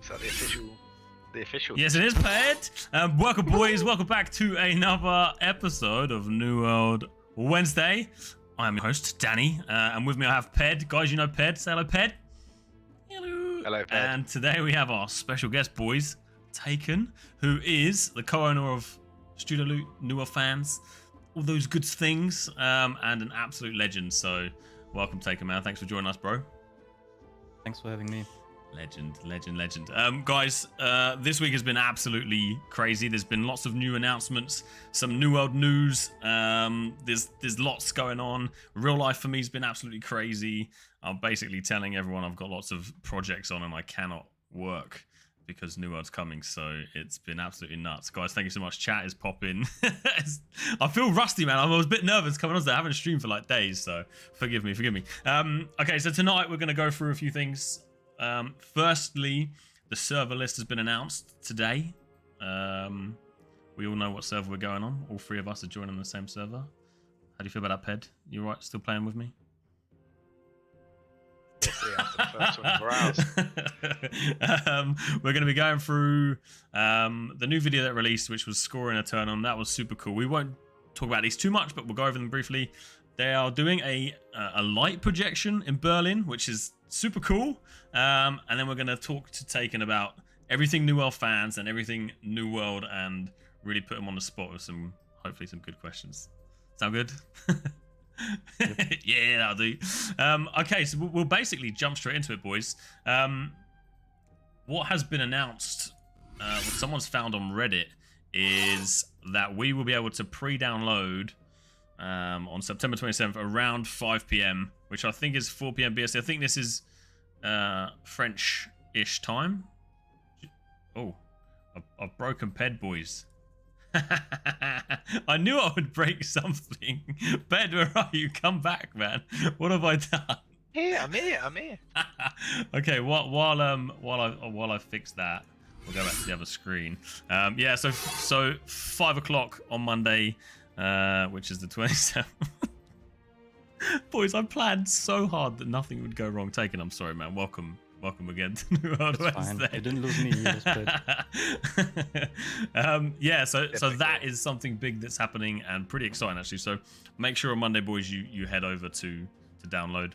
Looks like the official. Yes, it is, Ped. Welcome, boys. Welcome back to another episode of New World Wednesday. I am your host, Danny, and with me I have Ped. Guys, you know Ped. Say hello, Ped. Hello. Hello, Ped. And today we have our special guest, boys, Takyn, who is the co-owner of Studio Loot, New World Fans, all those good things, and an absolute legend. So, welcome, Takyn, man. Thanks for joining us, bro. Thanks for having me. Legend. Guys, this week has been absolutely crazy. There's been lots of new announcements, some New World news. There's lots going on. Real life for me has been absolutely crazy. I'm basically telling everyone I've got lots of projects on and I cannot work because New World's coming. So it's been absolutely nuts. Guys, thank you so much. Chat is popping. I feel rusty, man. I was a bit nervous coming on today. I haven't streamed for like days, so forgive me. Okay, so tonight we're going to go through a few things. Firstly, the server list has been announced today. We all know what server we're going on. All three of us are joining the same server. How do you feel about that, Ped? You all right? Still playing with me? After the first 24 hours. We're going to be going through the new video that released, which was scoring a turn on. That was super cool. We won't talk about these too much, but we'll go over them briefly. They are doing a light projection in Berlin, which is super cool. And then we're going to talk to Takyn about everything New World fans and everything New World, and really put them on the spot with hopefully some good questions. Sound good? Yeah, that'll do. Okay, so we'll basically jump straight into it, boys. What has been announced, what someone's found on Reddit, is that we will be able to pre-download on September 27th around 5 p.m, which I think is 4 p.m. BST. I think this is French-ish time. Oh, I've broken Ped, boys. I knew I would break something. Ped, where are you? Come back, man. What have I done? Here, I'm here. Okay, while I fix that, we'll go back to the other screen. Yeah, so 5 o'clock on Monday, which is the 27th. Boys, I planned so hard that nothing would go wrong. Takyn, I'm sorry, man. Welcome again to New World Wednesday. You didn't lose me. You just played. Yeah, so that is something big that's happening and pretty exciting, actually. So make sure on Monday, boys, you head over to download.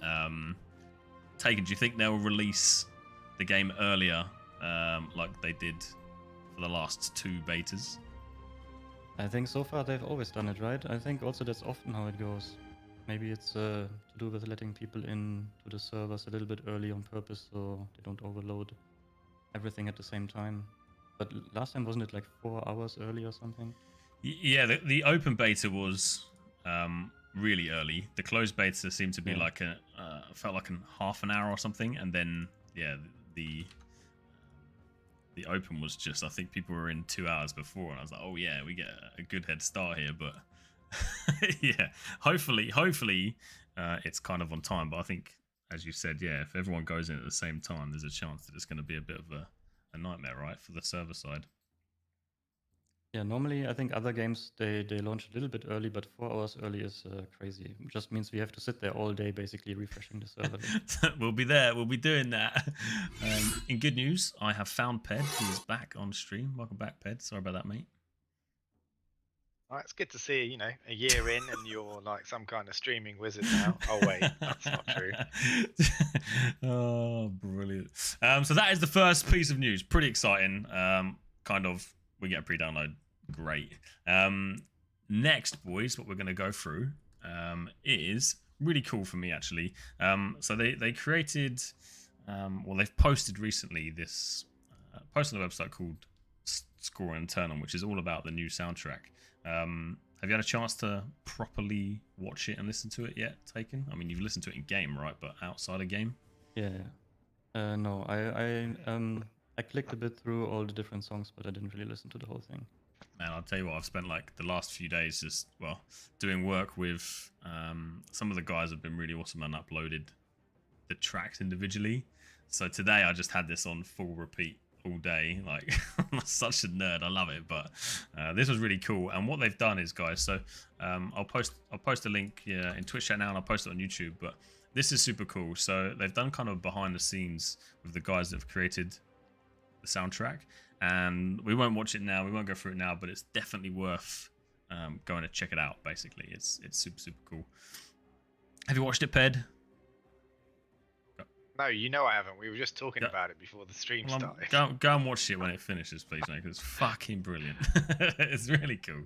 Takyn, do you think they'll release the game earlier, like they did for the last 2 betas? I think so far they've always done it, right? I think also that's often how it goes. Maybe it's to do with letting people in to the servers a little bit early on purpose so they don't overload everything at the same time. But last time, wasn't it like 4 hours early or something? Yeah, the open beta was really early. The closed beta seemed to be like felt like half an hour or something, and then the open was just, I think people were in 2 hours before, and I was like, oh yeah, we get a good head start here. But yeah, hopefully it's kind of on time. But I think, as you said, yeah, if everyone goes in at the same time, there's a chance that it's going to be a bit of a nightmare, right, for the server side. Yeah, normally I think other games they launch a little bit early, but 4 hours early is crazy. It just means we have to sit there all day basically refreshing the server. We'll be there. We'll be doing that. In good news, I have found Ped. He is back on stream. Welcome back, Ped. Sorry about that, mate. Well, it's good to see, you know, a year in and you're like some kind of streaming wizard now. Oh wait, that's not true. Oh, brilliant. So that is the first piece of news. Pretty exciting. We get a pre-download. Great. Next, boys, what we're going to go through is really cool for me, actually. So they created, they've posted recently this post on a website called Score and Turn On, which is all about the new soundtrack. Have you had a chance to properly watch it and listen to it yet, Takyn? I mean, you've listened to it in game, right? But outside of game? Yeah. No, I clicked a bit through all the different songs, but I didn't really listen to the whole thing. Man, I'll tell you what, I've spent like the last few days just, doing work with some of the guys have been really awesome and uploaded the tracks individually. So today I just had this on full repeat all day. Like, I'm such a nerd, I love it. But this was really cool. And what they've done is, guys, so I'll post a link in Twitch chat now, and I'll post it on YouTube. But this is super cool. So they've done kind of behind the scenes with the guys that have created the soundtrack, and we won't watch it now. We won't go through it now, but it's definitely worth going to check it out. Basically, it's super cool. Have you watched it, Ped? No, you know I haven't. We were just talking about it before the stream started. Go and watch it when it finishes, please, mate, because it's fucking brilliant. It's really cool.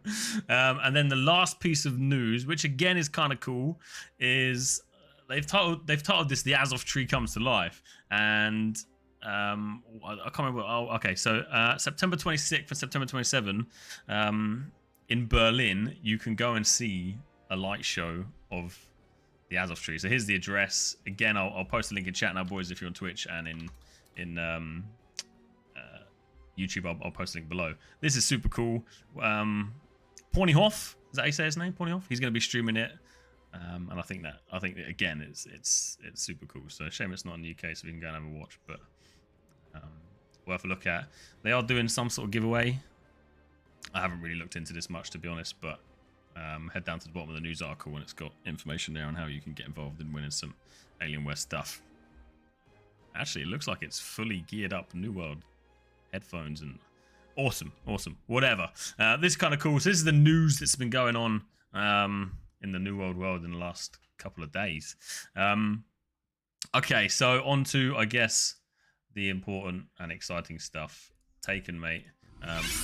And then the last piece of news, which again is kind of cool, is they've titled this "The Azov Tree Comes to Life," and I can't remember. Oh, okay. So September 26th and September 27th, in Berlin, you can go and see a light show of the Azov Tree. So here's the address. Again, I'll post a link in chat now, boys, if you're on Twitch, and in YouTube, I'll post a link below. This is super cool. Ponyhoff, is that how you say his name? Ponyhoff? He's going to be streaming it. And I think that again, it's super cool. So shame it's not in the UK, so we can go and have a watch, but worth a look at. They are doing some sort of giveaway. I haven't really looked into this much, to be honest, but head down to the bottom of the news article and it's got information there on how you can get involved in winning some Alienware stuff. Actually, it looks like it's fully geared up New World headphones and awesome. Whatever. This is kind of cool. So this is the news that's been going on in the New world in the last couple of days. Okay, so on to, I guess, the important and exciting stuff. Takyn, mate.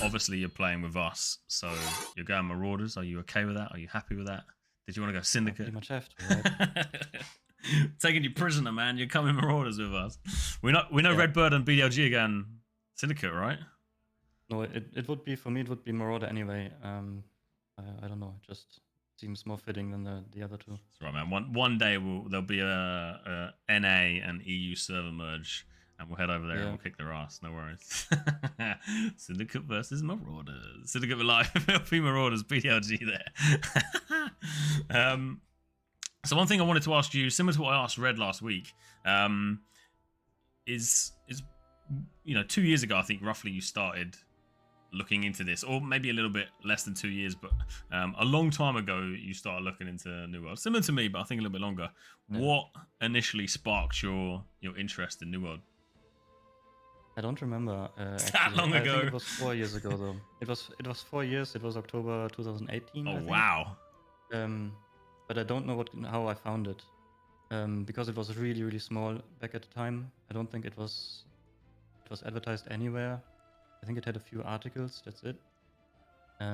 Obviously, you're playing with us, so you're going Marauders. Are you okay with that? Are you happy with that? Did you want to go Syndicate? Pretty much have to, right? Taking you prisoner, man. You're coming Marauders with us. We know Redbird and BDLG are going Syndicate, right? No, it would be, for me, it would be Marauder anyway. I don't know. It just seems more fitting than the other two. That's right, man. One day there'll be a NA and EU server merge, and we'll head over there and we'll kick their ass. No worries. Syndicate versus Marauders. Syndicate for life. It'll be Marauders, BDLG there. So one thing I wanted to ask you, similar to what I asked Red last week, is 2 years ago, I think roughly you started looking into this, or maybe a little bit less than 2 years, but a long time ago you started looking into New World, similar to me, but I think a little bit longer. Yeah. What initially sparked your interest in New World? I don't remember. That long ago. I think it was 4 years ago, though. It was 4 years. It was October 2018. Oh wow. But I don't know how I found it, because it was really, really small back at the time. I don't think it was advertised anywhere. I think it had a few articles. That's it.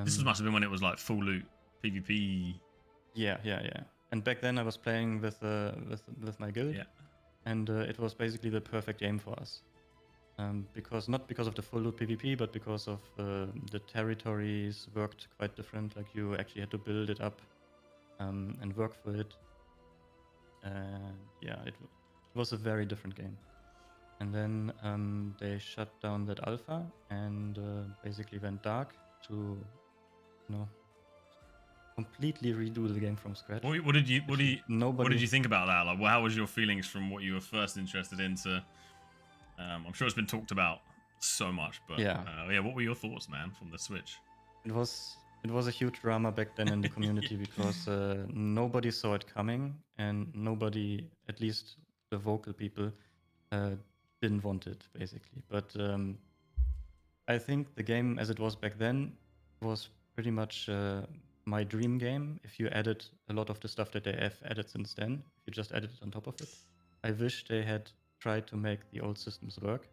This must have been when it was like full loot PvP. Yeah. And back then I was playing with my guild, and it was basically the perfect game for us. Not because of the full loot PvP, but because of the territories worked quite different. Like you actually had to build it up and work for it. It was a very different game. And then they shut down that alpha and basically went dark to, completely redo the game from scratch. What did you think about that? Like, how was your feelings from what you were first interested in to? I'm sure it's been talked about so much, but what were your thoughts, man, from the Switch? It was a huge drama back then in the community because nobody saw it coming, and nobody, at least the vocal people, didn't want it, basically. But I think the game as it was back then was pretty much my dream game. If you added a lot of the stuff that they have added since then, if you just added it on top of it. I wish they had tried to make the old systems work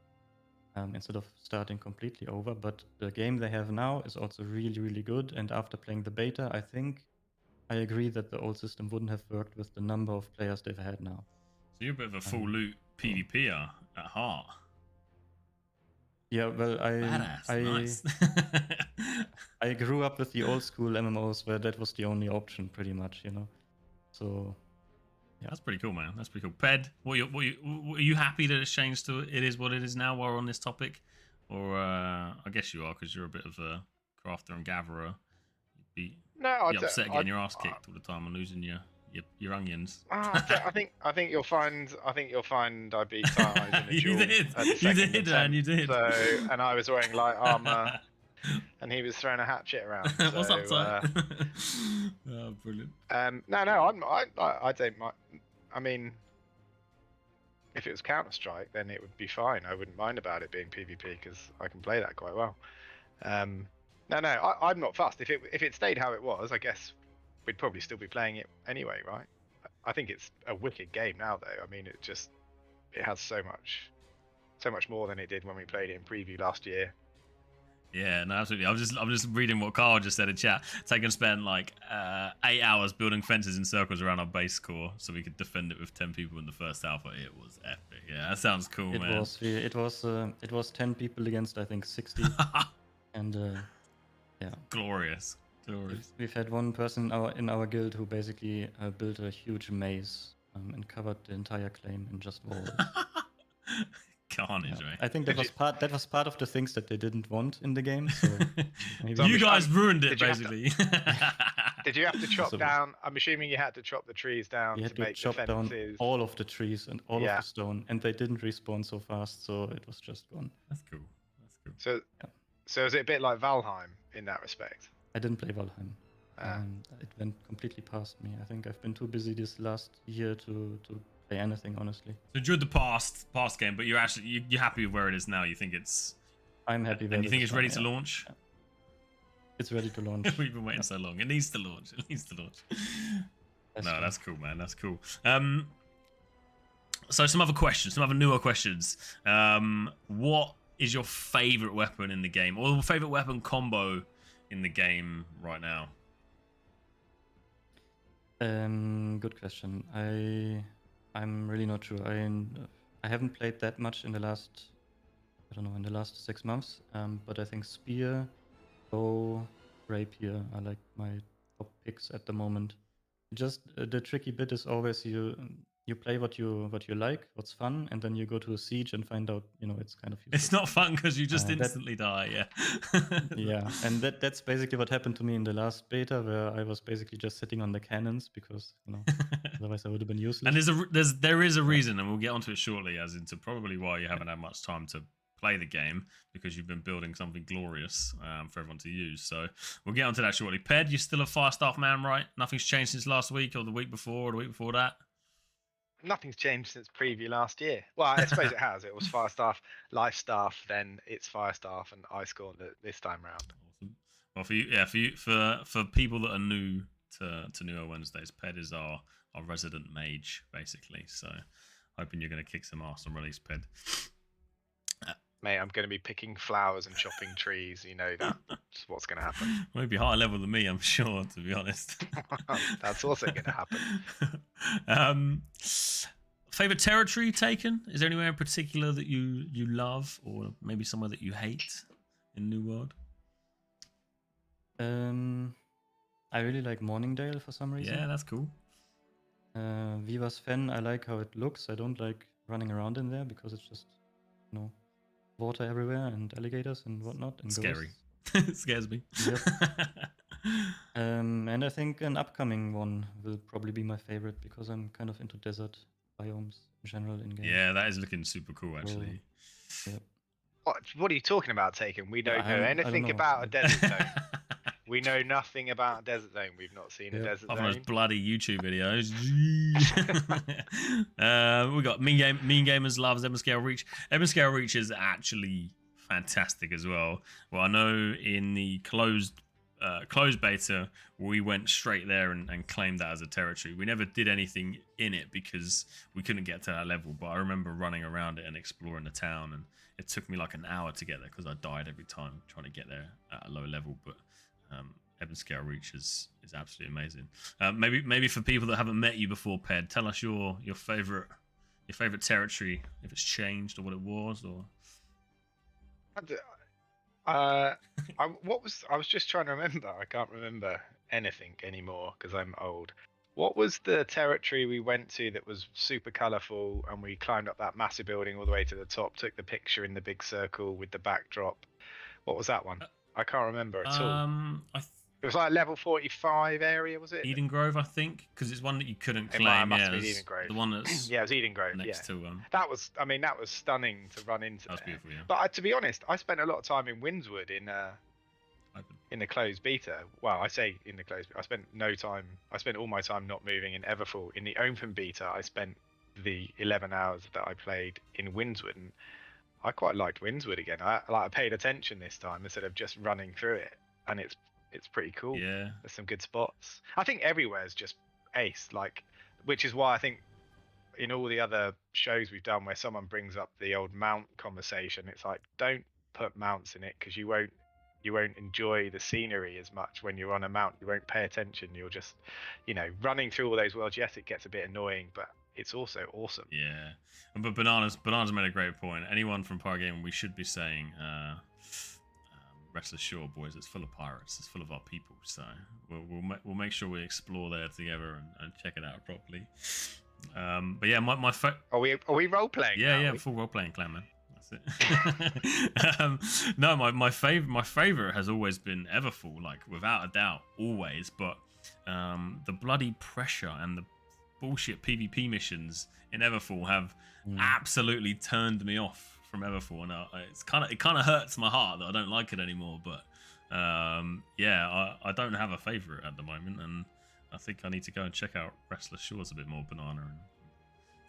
instead of starting completely over. But the game they have now is also really, really good. And after playing the beta, I think I agree that the old system wouldn't have worked with the number of players they've had now. So you're a bit of a full loot PvPer at heart. Yeah, well, nice. I grew up with the old school MMOs where that was the only option, pretty much, So, yeah. That's pretty cool, man. That's pretty cool. Ped, are you happy that it's changed to it is what it is now while we're on this topic? Or I guess you are, because you're a bit of a crafter and gatherer. You'd be upset getting your ass kicked all the time and losing your onions. I think you'll find I beat Ties in a duel. You did. So, and I was wearing light armor, and he was throwing a hatchet around. So, what's up, Ty? Oh, brilliant. No, I don't mind. I mean, if it was Counter-Strike, then it would be fine. I wouldn't mind about it being PvP because I can play that quite well. No, I'm not fussed. If it stayed how it was, I guess we'd probably still be playing it anyway, right? I think it's a wicked game now, though. I mean, it has so much more than it did when we played it in preview last year. Yeah, no, absolutely. I'm just reading what Carl just said in chat. Takyn spent like 8 hours building fences in circles around our base core so we could defend it with 10 people in the first alpha. It was epic. Yeah, that sounds cool, man. It was 10 people against I think 60, and yeah, glorious. We've had one person in our guild who basically built a huge maze and covered the entire claim in just walls. Carnage, right? I think that was part of the things that they didn't want in the game. So maybe you guys ruined it, basically. Did you have to chop down? I'm assuming you had to chop the trees down to make chop the fences. down all of the trees and all of the stone, and they didn't respawn so fast, so it was just gone. That's cool. So is it a bit like Valheim in that respect? I didn't play Valheim. It went completely past me. I think I've been too busy this last year to play anything, honestly. So enjoyed the past game, but you're happy with where it is now. You think it's? I'm happy. And you think it's ready to launch? Yeah. It's ready to launch. We've been waiting so long. It needs to launch. That's cool, man. That's cool. So some other newer questions. What is your favorite weapon in the game, or favorite weapon combo in the game right now? Good question. I'm really not sure. I haven't played that much in the last 6 months. But I think spear, bow, rapier are like my top picks at the moment. Just the tricky bit is always you play what you like, what's fun, and then you go to a siege and find out, it's kind of useless. It's not fun because you just instantly die, yeah. Yeah, and that's basically what happened to me in the last beta, where I was basically just sitting on the cannons because, otherwise I would have been useless. And there is a reason, and we'll get onto it shortly, as into probably why you haven't had much time to play the game, because you've been building something glorious for everyone to use. So we'll get onto that shortly. Ped, you're still a Firestaff man, right? Nothing's changed since last week or the week before or the week before that? Nothing's changed since preview last year. Well, I suppose it has. It was Firestaff, Lifestaff, then it's Firestaff and Ice Gauntlet this time round. Awesome. Well, for people that are new to Newer Wednesdays, Ped is our resident mage, basically. So hoping you're going to kick some ass on release, Ped. Mate, I'm going to be picking flowers and chopping trees. You know that's what's going to happen. Maybe higher level than me, I'm sure, to be honest. That's also going to happen. Favorite territory taken? Is there anywhere in particular that you love, or maybe somewhere that you hate in New World? I really like Morningdale for some reason. Yeah, that's cool. Viva's Fain, I like how it looks. I don't like running around in there because it's just, water everywhere and alligators and whatnot. And scary. It scares me. Yep. And I think an upcoming one will probably be my favorite because I'm kind of into desert biomes in general in game. Yeah, that is looking super cool, actually. Yep. What are you talking about, Takyn? We don't know anything about a desert zone. We know nothing about a desert zone. We've not seen a desert zone. Those bloody YouTube videos. We got Mean Gamers loves Ebonscale Reach. Ebonscale Reach is actually fantastic as well. Well, I know in the closed beta, we went straight there and claimed that as a territory. We never did anything in it because we couldn't get to that level. But I remember running around it and exploring the town, and it took me like an hour to get there because I died every time trying to get there at a low level. But Ebonscale Reach is absolutely amazing. Maybe for people that haven't met you before, Ped, tell us your favorite territory, if it's changed or what it was, or. I was just trying to remember. I can't remember anything anymore because I'm old. What was the territory we went to that was super colourful, and we climbed up that massive building all the way to the top, took the picture in the big circle with the backdrop? What was that one? I can't remember at all. It was like level 45 area, was it? Eden Grove, I think, because it's one that you couldn't claim. It must be Eden Grove. The one that's yeah, it was Eden Grove. Next to that was stunning to run into. That was beautiful, yeah. But to be honest, I spent a lot of time in Windswood in the closed beta. Well, I say in the closed. I spent no time. I spent all my time not moving in Everfall. In the open beta, I spent the 11 hours that I played in Windswood, and I quite liked Windswood again. I paid attention this time instead of just running through it, and it's pretty cool. Yeah. There's some good spots. I think everywhere is just ace, like, which is why I think in all the other shows we've done where someone brings up the old mount conversation, it's like, don't put mounts in it because you won't enjoy the scenery as much when you're on a mount. You won't pay attention. You're just, running through all those worlds. Yes, it gets a bit annoying, but it's also awesome. Yeah, but bananas made a great point. Anyone from Power Gaming, we should be saying, rest assured, boys, it's full of pirates. It's full of our people. So we'll make sure we explore there together and check it out properly. But yeah, Are we role playing? Yeah, full role playing clan, man. That's it. No, my favorite has always been Everfall, like without a doubt, always. But the bloody pressure and the bullshit PvP missions in Everfall have absolutely turned me off from Everfall, and it kind of hurts my heart that I don't like it anymore. But yeah, I don't have a favorite at the moment, and I think I need to go and check out Restless Shores a bit more, Banana, and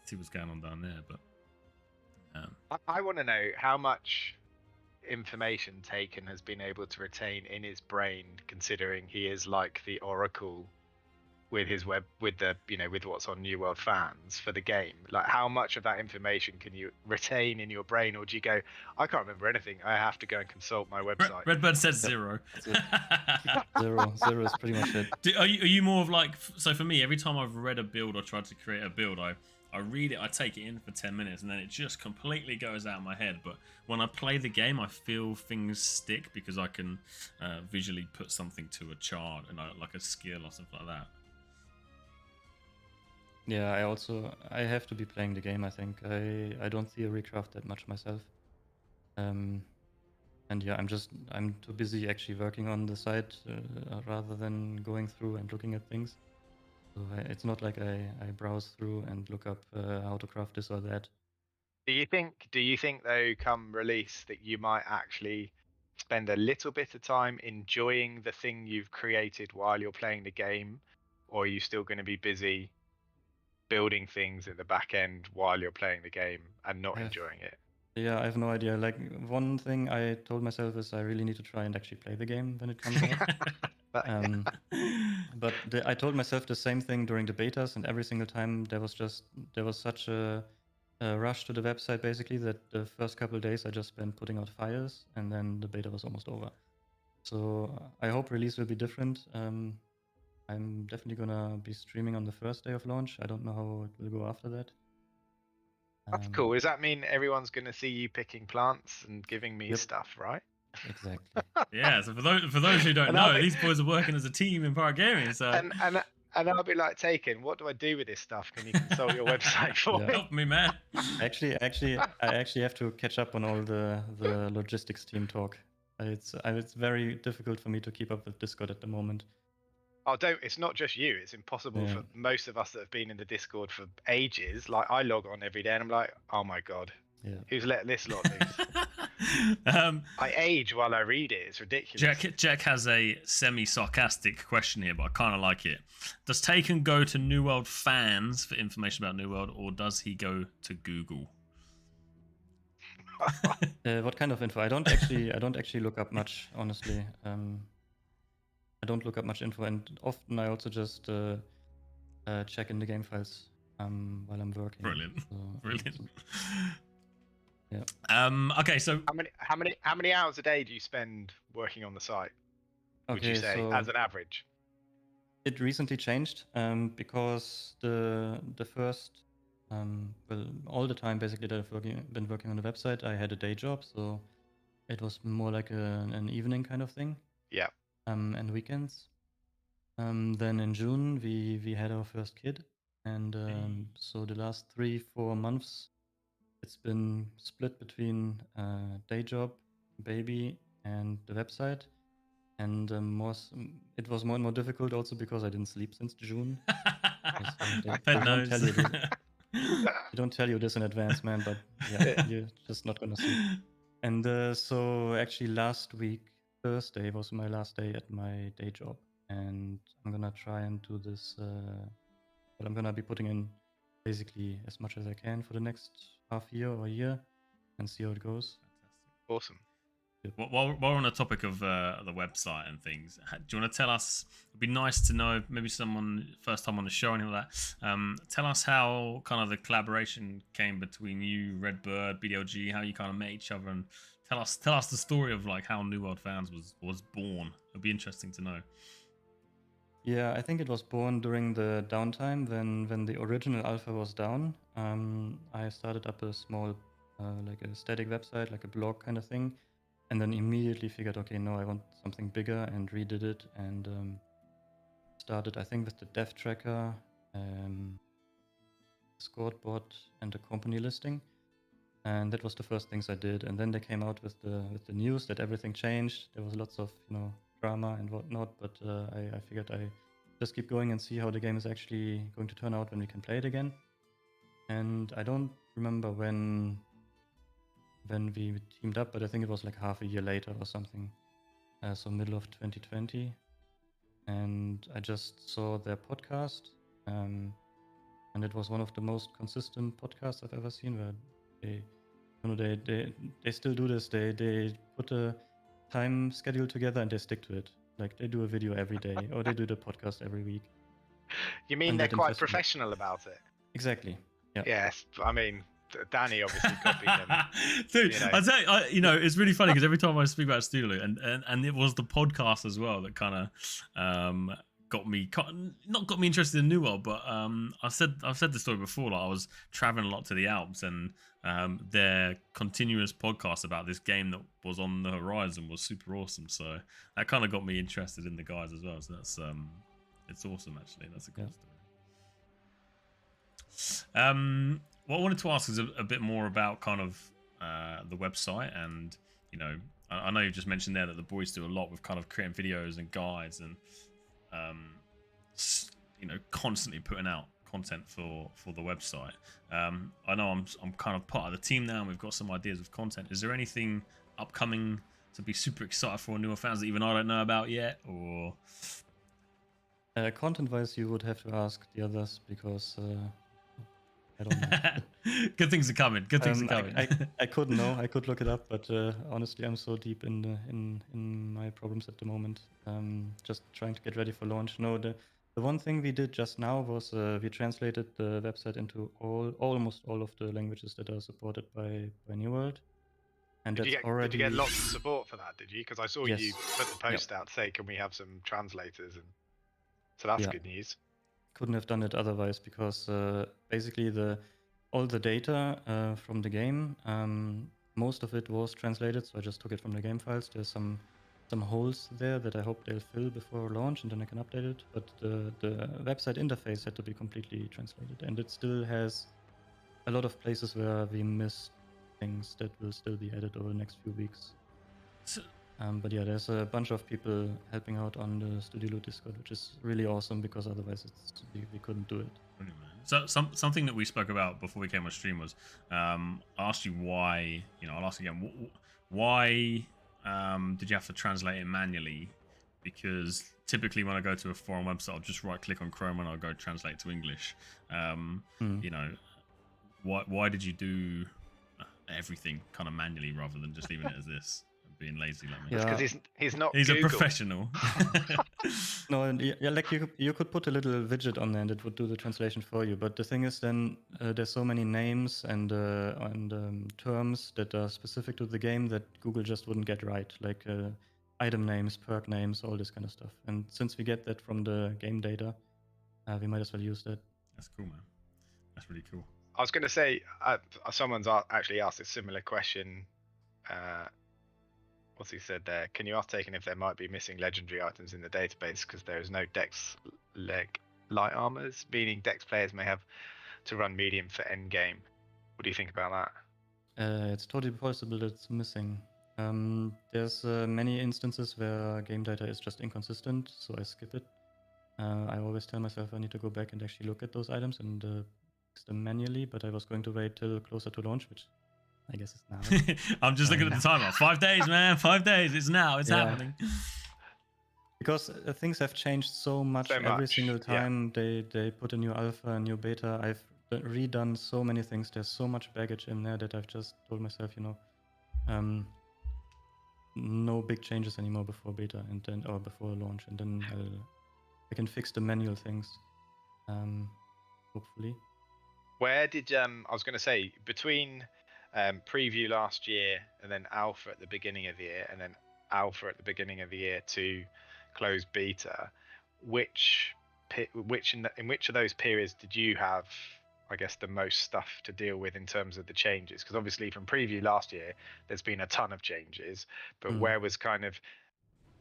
see what's going on down there. But I want to know how much information Takyn has been able to retain in his brain, considering he is like the oracle with his with what's on New World Fans for the game. Like, how much of that information can you retain in your brain, or do you go, I can't remember anything, I have to go and consult my website? Redbird says zero. Zero is pretty much it. Are you more of like, so for me, every time I've read a build or tried to create a build, I read it, I take it in for 10 minutes, and then it just completely goes out of my head. But when I play the game, I feel things stick because I can visually put something to a chart and like a skill or something like that. Yeah, I have to be playing the game. I think I don't theorycraft that much myself, and yeah, I'm too busy actually working on the site rather than going through and looking at things. So it's not like I browse through and look up how to craft this or that. Do you think though, come release, that you might actually spend a little bit of time enjoying the thing you've created while you're playing the game, or are you still going to be busy building things in the back end while you're playing the game and not enjoying it? Yeah, I have no idea. Like, one thing I told myself is I really need to try and actually play the game when it comes out. But I told myself the same thing during the betas, and every single time there was such a rush to the website basically that the first couple of days I just spent putting out fires, and then the beta was almost over. So I hope release will be different. I'm definitely gonna be streaming on the first day of launch. I don't know how it will go after that. That's cool. Does that mean everyone's going to see you picking plants and giving me stuff, right? Exactly. Yeah. So for those who don't know, these boys are working as a team in Power Gaming. So and I'll be like, Takyn, what do I do with this stuff? Can you consult your website for me? Help me, man. I actually have to catch up on all the logistics team talk. It's very difficult for me to keep up with Discord at the moment. Oh, it's not just you. It's impossible for most of us that have been in the Discord for ages. Like, I log on every day and I'm like, oh my God, who's let this lot loose? I age while I read it. It's ridiculous. Jack has a semi-sarcastic question here, but I kind of like it. Does Takyn go to New World Fans for information about New World, or does he go to Google? What kind of info? I don't actually look up much, honestly. I don't look up much info, and often I also just check in the game files while I'm working. Brilliant. So, Brilliant. Yeah. Okay, so how many hours a day do you spend working on the site? Would you say, as an average? It recently changed because the first all the time basically that I've been working on the website, I had a day job, so it was more like an evening kind of thing. Yeah. And weekends. Then in June we had our first kid, and so the last 3-4 months it's been split between day job, baby, and the website. And it was more and more difficult also because I didn't sleep since June. They don't tell you this in advance, man, but yeah, you're just not gonna sleep. And so actually last week, Thursday was my last day at my day job, and I'm gonna try and do this. Well, I'm gonna be putting in basically as much as I can for the next half year or year and see how it goes. Awesome. While we're on the topic of the website and things, do you want to tell us? It'd be nice to know, maybe someone first time on the show and all that. Tell us how kind of the collaboration came between you, Redbird, BDLG, how you kind of met each other, and tell us the story of like how New World Fans was born. It'd be interesting to know. Yeah, I think it was born during the downtime when the original alpha was down. I started up a small, like a static website, like a blog kind of thing, and then immediately figured, okay, no, I want something bigger, and redid it and started, I think, with the dev tracker, Discord bot, and the company listing, and that was the first things I did. And then they came out with the news that everything changed. There was lots of drama and whatnot, but I figured I just keep going and see how the game is actually going to turn out when we can play it again. And I don't remember when we teamed up, but I think it was like half a year later or something, so middle of 2020. And I just saw their podcast, and it was one of the most consistent podcasts I've ever seen, where they still do this. They put a time schedule together and they stick to it. Like they do a video every day, or they do the podcast every week. You mean And they're that quite impressed me. professional about it? Exactly. Yeah. Yes, I mean, Danneh obviously copied them. Dude, you know. I tell you, it's really funny because every time I speak about Studio, and it was the podcast as well that kind of not got me interested in New World, but I've said the story before. Like I was traveling a lot to the Alps, and their continuous podcast about this game that was on the horizon was super awesome. So that kind of got me interested in the guys as well. So that's it's awesome actually. That's a cool story. What I wanted to ask is a bit more about kind of the website, and I know you just mentioned there that the boys do a lot with kind of creating videos and guides and constantly putting out content for the website. I know I'm kind of part of the team now, and we've got some ideas of content. Is there anything upcoming to be super excited for Newer fans that even I don't know about yet, or content-wise, you would have to ask the others, because I don't know. Good things are coming. Good things are coming. I could know. I could look it up, but honestly, I'm so deep in my problems at the moment. Just trying to get ready for launch. No, the one thing we did just now was we translated the website into almost all of the languages that are supported by New World. And did you get lots of support for that? Did you? Because I saw Yes. you put the post out, say, can we have some translators? And so that's good news. Couldn't have done it otherwise, because basically all the data from the game, most of it was translated, so I just took it from the game files. There's some holes there that I hope they'll fill before launch, and then I can update it. But the website interface had to be completely translated, and it still has a lot of places where we missed things that will still be added over the next few weeks. But yeah, there's a bunch of people helping out on the Studio Discord, which is really awesome, because otherwise we couldn't do it. So something that we spoke about before we came on stream was I asked you why. I'll ask again. Why did you have to translate it manually? Because typically when I go to a foreign website, I'll just right click on Chrome and I'll go translate to English. Why did you do everything kind of manually rather than just leaving it as this? Being lazy like me. Because he's not. He's Google. a professional. No, and yeah, like you could put a little widget on there and it would do the translation for you. But the thing is, then there's so many names and terms that are specific to the game that Google just wouldn't get right, like item names, perk names, all this kind of stuff. And since we get that from the game data, we might as well use that. That's cool, man. That's really cool. I was going to say, someone's actually asked a similar question. What's he said there? Can you ask Takyn if there might be missing legendary items in the database because there is no Dex leg light armors, meaning Dex players may have to run medium for endgame. What do you think about that? It's totally possible that it's missing. There's many instances where game data is just inconsistent, so I skip it. I always tell myself I need to go back and actually look at those items and fix them manually, but I was going to wait till closer to launch, which I guess it's now. I'm just looking at the timer. 5 days, man. 5 days. It's now. It's happening. Because things have changed so much every single time they put a new alpha, a new beta. redone so many things. There's so much baggage in there that I've just told myself, no big changes anymore before beta and then or before launch, and then I can fix the manual things. Hopefully. Where did I was going to say between preview last year and then alpha at the beginning of the year and then alpha at the beginning of the year to closed beta, which in which of those periods did you have, I guess, the most stuff to deal with in terms of the changes? Because obviously from preview last year there's been a ton of changes, but where was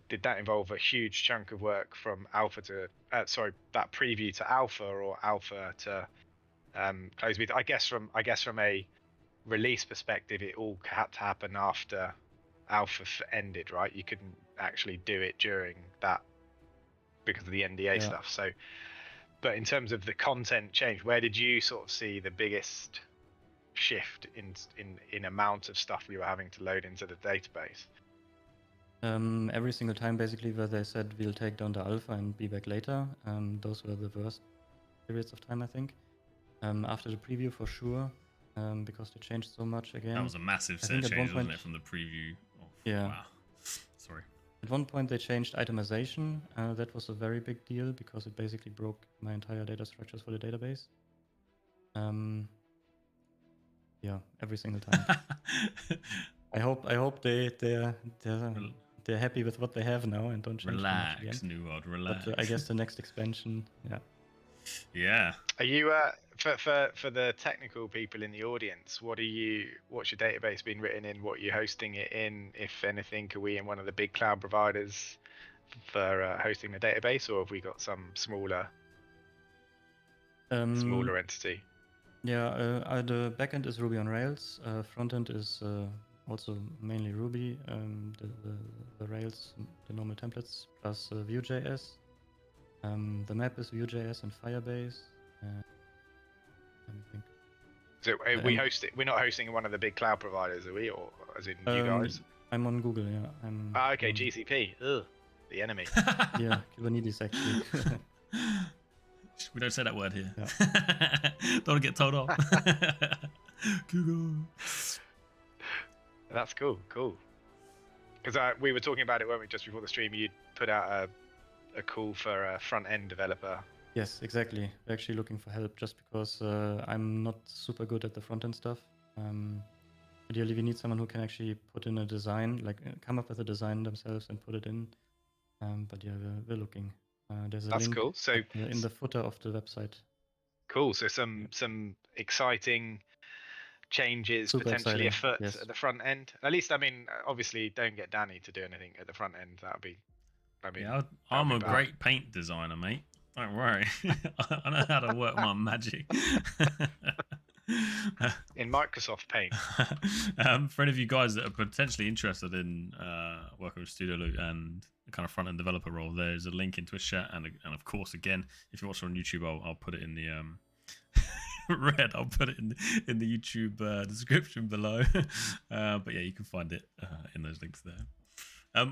did that involve a huge chunk of work from alpha to that preview to alpha or alpha to closed beta? I guess from a release perspective, it all had to happen after alpha ended, right? You couldn't actually do it during that because of the NDA stuff. So, but in terms of the content change, where did you sort of see the biggest shift in amount of stuff we were having to load into the database? Every single time, basically, where they said we'll take down the alpha and be back later. Those were the worst periods of time, I think. After the preview, for sure, because they changed so much again. That was a massive set of changes, wasn't it, from the preview? Oh, yeah. Wow. Sorry. At one point, they changed itemization. That was a very big deal because it basically broke my entire data structures for the database. Yeah, every single time. I hope they're happy with what they have now and don't change Relax, New World, relax. But I guess the next expansion, yeah. Yeah. Are you for the technical people in the audience? What's your database been written in? What are you hosting it in? If anything, are we in one of the big cloud providers for hosting the database, or have we got some smaller entity? Yeah, the backend is Ruby on Rails. Frontend is also mainly Ruby. The Rails, the normal templates, plus Vue.js. The map is Vue.js and Firebase. Let me think. So we're not hosting in one of the big cloud providers, are we? Or as in you guys? I'm on Google, yeah. Okay, GCP. Ugh, the enemy. Yeah, Kubernetes actually. We don't say that word here. Yeah. Don't get told off. Google. That's cool. Because we were talking about it, weren't we, just before the stream? You'd put out a call for a front-end developer. Yes, exactly. We're actually looking for help just because I'm not super good at the front-end stuff. Ideally, we need someone who can actually put in a design, like come up with a design themselves and put it in. But yeah, we're looking. There's a link cool. So in the footer of the website. Cool. So some exciting changes Super potentially exciting. afoot at the front end. At least, I mean, obviously, don't get Danneh to do anything at the front end. Yeah, I'm a great paint designer, mate. Don't worry. I know how to work my magic. In Microsoft Paint. For any of you guys that are potentially interested in working with Studio Loot and the kind of front-end developer role, there's a link in Twitch chat, and of course, again, if you're watching on YouTube, I'll put it in the I'll put it in the YouTube description below. But yeah, you can find it in those links there.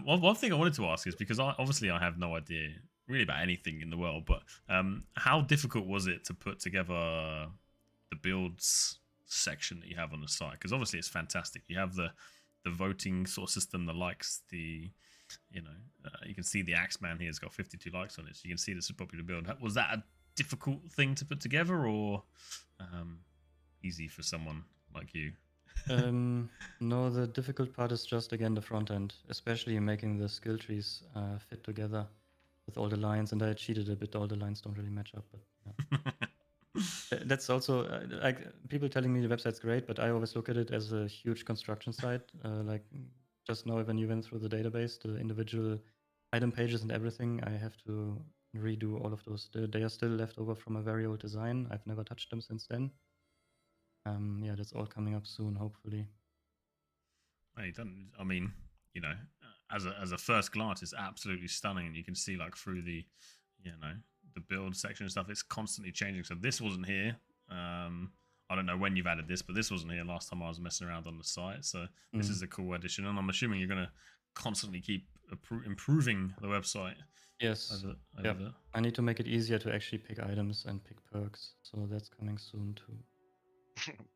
One thing I wanted to ask is, because I have no idea really about anything in the world, but how difficult was it to put together the builds section that you have on the site? Because obviously it's fantastic. You have the voting sort of system, the likes, you can see the Axeman here has got 52 likes on it, so you can see this is a popular build. Was that a difficult thing to put together, or easy for someone like you? No, the difficult part is just, again, the front end, especially making the skill trees fit together with all the lines. And I cheated a bit, all the lines don't really match up, but yeah. That's also like people telling me the website's great, but I always look at it as a huge construction site. Like just now, when you went through the database, the individual item pages and everything, I have to redo all of those. They are still left over from a very old design. I've never touched them since then. Yeah, that's all coming up soon, hopefully. I mean, as a first glance, it's absolutely stunning, and you can see like through the, the build section and stuff, it's constantly changing. So this wasn't here. I don't know when you've added this, but this wasn't here last time I was messing around on the site. So this is a cool addition, and I'm assuming you're going to constantly keep improving the website. Yes. Over Yeah. the... I need to make it easier to actually pick items and pick perks, so that's coming soon too.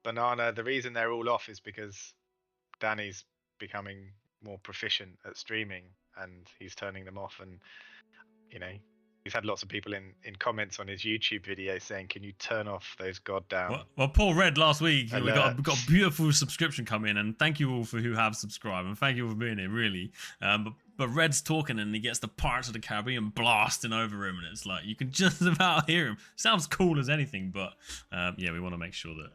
Banana, the reason they're all off is because Danneh's becoming more proficient at streaming, and he's turning them off. And you know, he's had lots of people in comments on his YouTube video saying, "Can you turn off those goddamn?" Well, Paul read last week. We got alerts. a beautiful subscription come in, and thank you all for who have subscribed, and thank you all for being here, really. But Red's talking, and he gets the Pirates of the Caribbean blasting over him, and it's like you can just about hear him. Sounds cool as anything, but yeah, we want to make sure that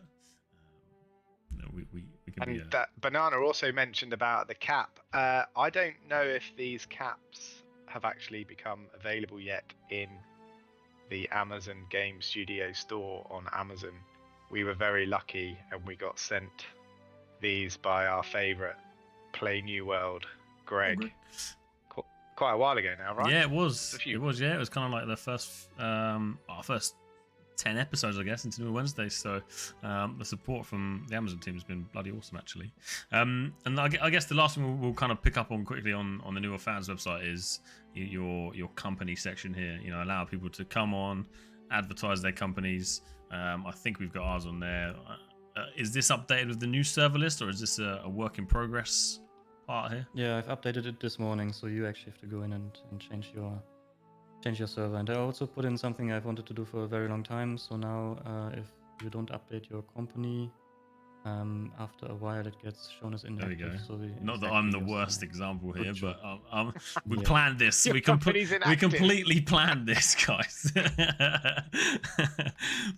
we can. And that Banana also mentioned about the cap. I don't know if these caps have actually become available yet in the Amazon Game Studio store on Amazon. We were very lucky, and we got sent these by our favorite Play New World, Greg, quite a while ago now, right? Yeah, it was. It was. Yeah, it was kind of like the first 10 episodes, I guess, into New Wednesday. So the support from the Amazon team has been bloody awesome, actually. And I guess the last thing we'll kind of pick up on quickly on the Newer Fans website is your company section here. You know, allow people to come on, advertise their companies. I think we've got ours on there. Is this updated with the new server list, or is this a work in progress part here? Yeah, I've updated it this morning, so you actually have to go in and change your server. And I also put in something I've wanted to do for a very long time. So now if you don't update your company, after a while it gets shown as inactive. There we go. So Not that I'm the worst example here, but we Yeah. planned this. We completely planned this, guys.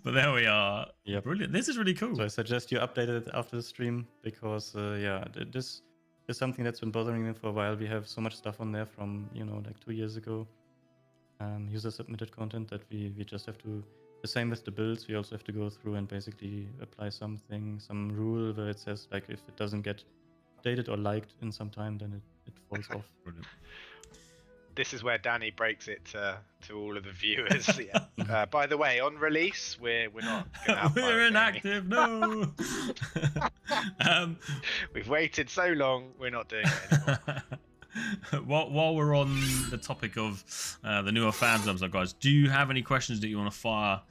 But there we are. Yep. Brilliant. This is really cool. So I suggest you update it after the stream, because yeah, this is something that's been bothering me for a while. We have so much stuff on there from, like 2 years ago. User submitted content that we just have to, the same with the builds, we also have to go through and basically apply some rule where it says, like, if it doesn't get updated or liked in some time, then it falls off. Brilliant. This is where Danneh breaks it to all of the viewers. Yeah. By the way, on release, we're not gonna have We're pirate gaming. inactive. No. We've waited so long, we're not doing it anymore. While we're on the topic of the Newer Fans website, guys, do you have any questions that you want to fire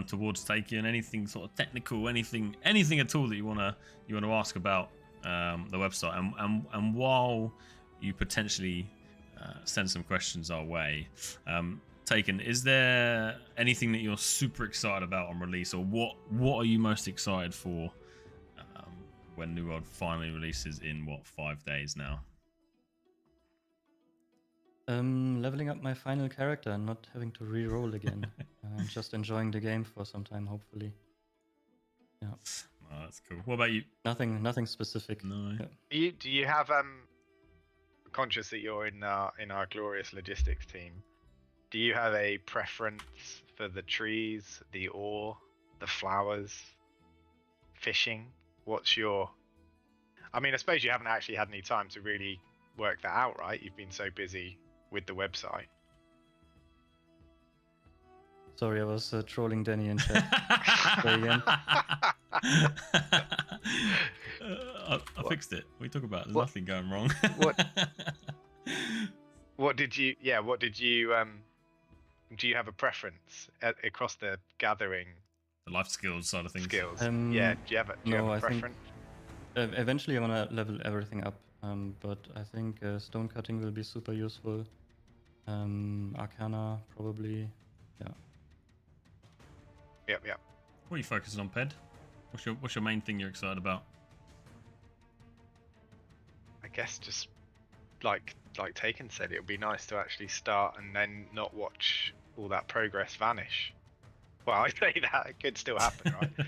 towards Takyn? Anything sort of technical, anything at all that you want to ask about the website? And while you potentially send some questions our way, Takyn, is there anything that you're super excited about on release, or what are you most excited for when New World finally releases in 5 days now? Leveling up my final character and not having to re-roll again. Just enjoying the game for some time, hopefully. Yeah. Oh, that's cool. What about you? Nothing specific. No. Yeah. Do you have conscious that you're in our glorious logistics team? Do you have a preference for the trees, the ore, the flowers, fishing? What's your? I mean, I suppose you haven't actually had any time to really work that out, right? You've been so busy with the website. Sorry, I was trolling Danneh in chat. Say again. I fixed it. We talk about there's nothing going wrong. What did you? Yeah, what did you? Do you have a preference across the gathering? The life skills side of things. Yeah. Do you have a preference? Eventually, I want to level everything up. But I think stone cutting will be super useful. Arcana probably. Yeah. Yep. What are you focusing on, Ped? What's your main thing you're excited about? I guess just like Takyn said, it would be nice to actually start and then not watch all that progress vanish. Well, I say that it could still happen, right?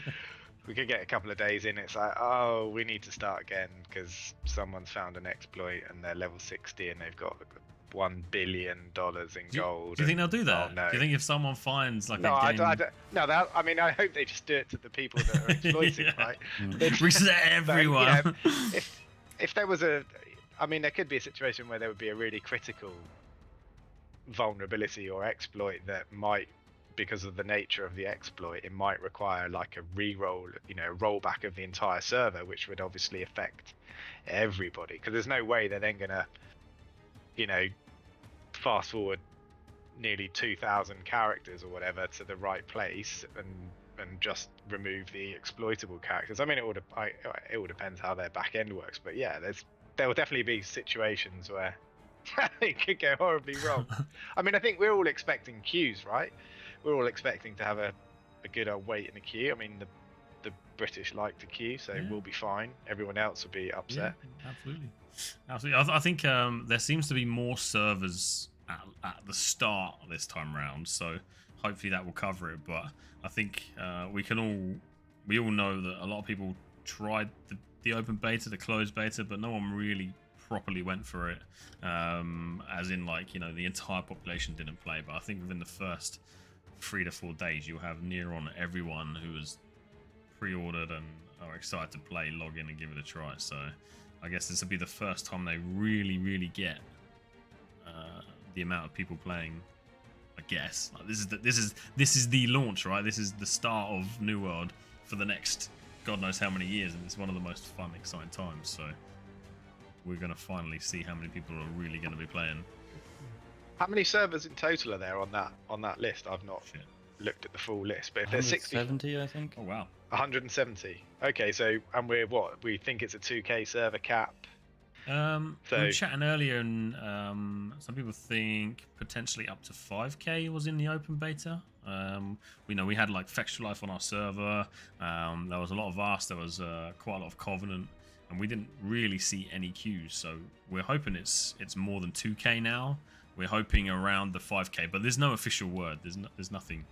We could get a couple of days in, it's like, oh, we need to start again because someone's found an exploit and they're level 60 and they've got $1 billion in gold. Do you think they'll do that? Oh, no. Do you think if someone finds like a game... I mean, I hope they just do it to the people that are exploiting, right? Reset everyone. But, if there was I mean, there could be a situation where there would be a really critical vulnerability or exploit that might because of the nature of the exploit, it might require like a re-roll, rollback of the entire server, which would obviously affect everybody. Because there's no way they're then gonna, fast forward nearly 2,000 characters or whatever to the right place and just remove the exploitable characters. I mean, it all depends how their back end works, but yeah, there will definitely be situations where it could go horribly wrong. I mean, I think we're all expecting queues, right? We're all expecting to have a good old wait in the queue. I mean, the British like to queue, so we'll be fine. Everyone else will be upset. Yeah, absolutely. I think there seems to be more servers at the start this time round, so hopefully that will cover it. But I think we all know that a lot of people tried the open beta, the closed beta, but no one really properly went for it, as in the entire population didn't play. But I think within the first 3 to 4 days you'll have near on everyone who has pre-ordered and are excited to play log in and give it a try. So I guess this will be the first time they really get the amount of people playing. I guess this is the launch, right? This is the start of New World for the next God knows how many years, and it's one of the most fun, exciting times. So we're going to finally see how many people are really going to be playing. How many servers in total are there on that list? I've not looked at the full list, but if there's 170, I think. Oh wow, 170. Okay, so and we think it's a 2K server cap. We were chatting earlier, and some people think potentially up to 5K was in the open beta. We had like Fextra Life on our server. There was a lot of us. There was quite a lot of Covenant, and we didn't really see any queues. So we're hoping it's more than 2K now. We're hoping around the 5K, but there's no official word. There's nothing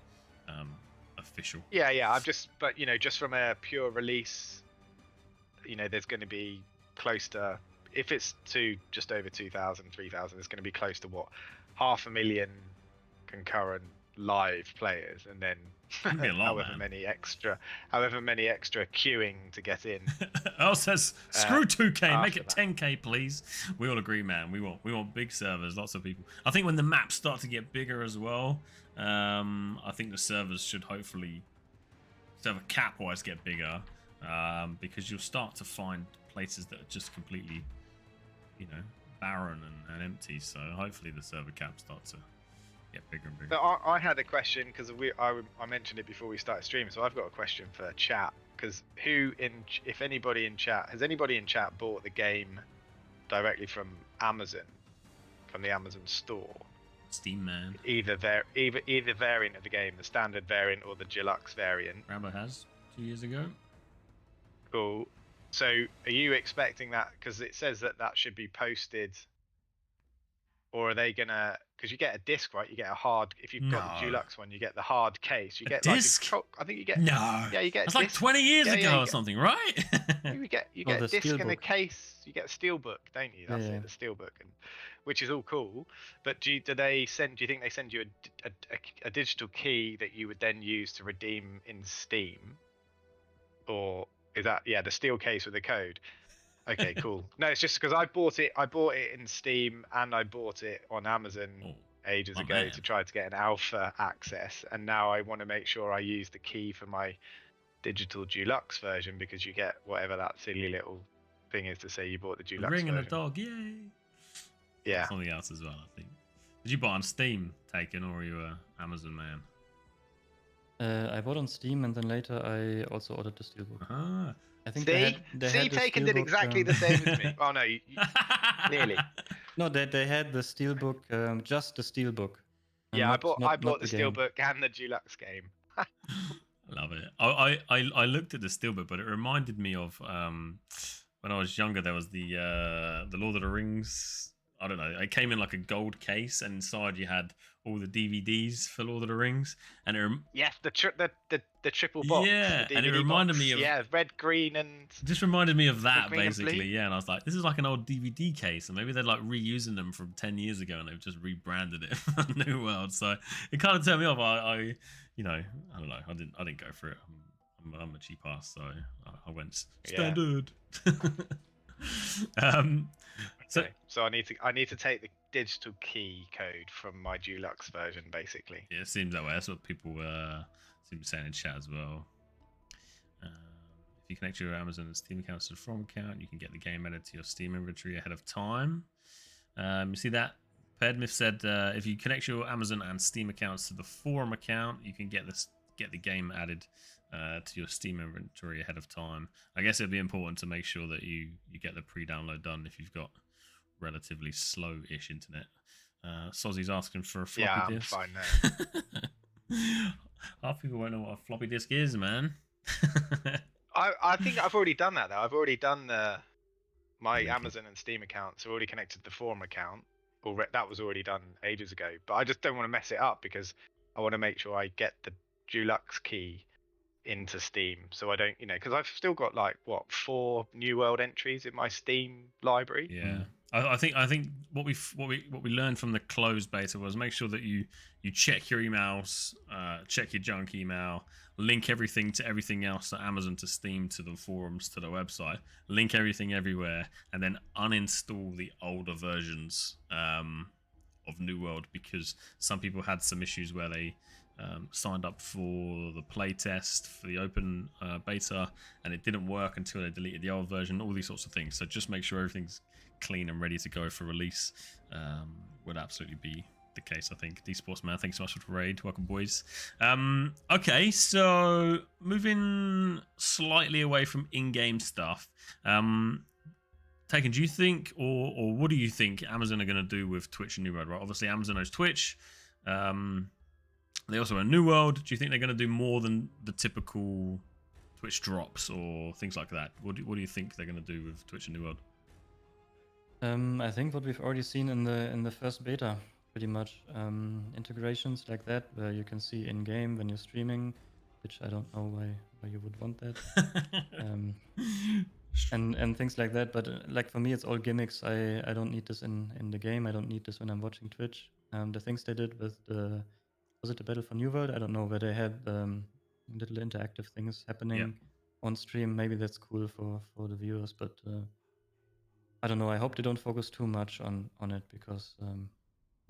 official. Yeah. Just from a pure release, there's going to be close to, if it's to just over 2,000, 3,000, it's going to be close to 500,000 concurrent live players, and then however many extra queuing to get in. Earl says, screw 2K, make it 10K, please. We all agree, man. We want big servers, lots of people. I think when the maps start to get bigger as well, I think the servers should hopefully, server cap-wise, get bigger, because you'll start to find places that are just completely, barren and empty. So hopefully the server caps start to get bigger and bigger. So I had a question, because I mentioned it before we started streaming, so I've got a question for chat, because if anybody in chat, has anybody in chat bought the game directly from Amazon, from the Amazon store? Steam man. Either variant of the game, the standard variant or the deluxe variant. Rambo has 2 years ago. Cool. So are you expecting that, because it says that should be posted, or are they gonna, because you get a disc, right? You get a hard, if you've got the deluxe one, you get the hard case. You get disc? I think you get, no. Yeah, you get that's like 20 years ago or something, right? you get a disc and a case. You get a steelbook, don't you? That's it, the steelbook, and which is all cool. But do you think they send you a digital key that you would then use to redeem in Steam, or is that the steel case with the code? Okay, cool. No, it's just because I bought it in Steam and I bought it on Amazon ages ago to try to get an alpha access, and now I want to make sure I use the key for my digital deluxe version, because you get whatever that silly little thing is to say you bought the deluxe ring version. and a dog, yay! Yeah. Something else as well, I think. Did you buy on Steam, Takyn, or were you a Amazon man? I bought on Steam, and then later I also ordered the steelbook. Ah. I think Takyn did exactly the same as me. Oh no, you nearly. No, they had the steelbook, just the steelbook. Yeah, I bought the steelbook and the deluxe game. I love it. I looked at the steelbook, but it reminded me of when I was younger. There was the Lord of the Rings. I don't know. It came in like a gold case, and inside you had all the DVDs for Lord of the Rings, and the triple box. Yeah, and it reminded me of red, green, and just reminded me of that basically. Yeah, and I was like, this is like an old DVD case, and maybe they're like reusing them from 10 years ago, and they've just rebranded it for New World. So it kind of turned me off. I don't know. I didn't go for it. I'm a cheap ass, so I went standard. So I need to take the digital key code from my Dulux version, basically. Yeah, it seems that way. That's what people seem to be saying in chat as well. If you connect your Amazon and Steam accounts to the Forum account, you can get the game added to your Steam inventory ahead of time. You see that? Pedmith said if you connect your Amazon and Steam accounts to the Forum account, you can get the game added to your Steam inventory ahead of time. I guess it'd be important to make sure that you get the pre-download done if you've got relatively slow-ish internet. Sozzy's asking for a floppy disk. Yeah, I'm fine now. Half people won't know what a floppy disk is, man. I think I've already done that though. I've already done my Linking. Amazon and Steam accounts are already connected to the Forum account. That was already done ages ago. But I just don't want to mess it up because I want to make sure I get the Dulux key into Steam, so I don't, because I've still got like 4 New World entries in my Steam library. Yeah, I think what we learned from the closed beta was make sure that you check your emails, check your junk email, link everything to everything else, to Amazon, to Steam, to the forums, to the website, link everything everywhere, and then uninstall the older versions of New World, because some people had some issues where they signed up for the playtest for the open beta and it didn't work until they deleted the old version, all these sorts of things. So just make sure everything's clean and ready to go for release would absolutely be the case, I think. D-Sportsman, thanks so much for the raid. Welcome, boys. Okay, so moving slightly away from in-game stuff. Takyn, do you think, or what do you think Amazon are going to do with Twitch and New World? Right, obviously Amazon owns Twitch. They also own New World. Do you think they're going to do more than the typical Twitch drops or things like that? What do you think they're going to do with Twitch and New World? I think what we've already seen in the first beta, pretty much integrations like that, where you can see in game when you're streaming, which I don't know why you would want that, and things like that. But like for me, it's all gimmicks. I don't need this in the game. I don't need this when I'm watching Twitch. The things they did with was it the Battle for New World? I don't know, where they had little interactive things happening on stream. Maybe that's cool for the viewers, but I don't know. I hope they don't focus too much on it, because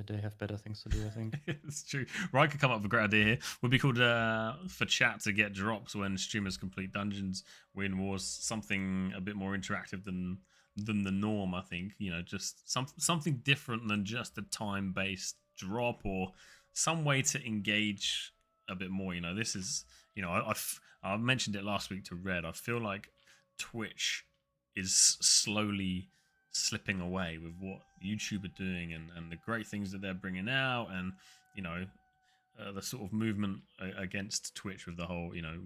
they have better things to do, I think. It's true. Ryan could come up with a great idea here. Would be called for chat to get drops when streamers complete dungeons, win wars, something a bit more interactive than the norm, I think. Just something different than just a time-based drop, or some way to engage a bit more. This is, I mentioned it last week to Red. I feel like Twitch is slowly slipping away with what YouTube are doing and the great things that they're bringing out, and the sort of movement against Twitch with the whole the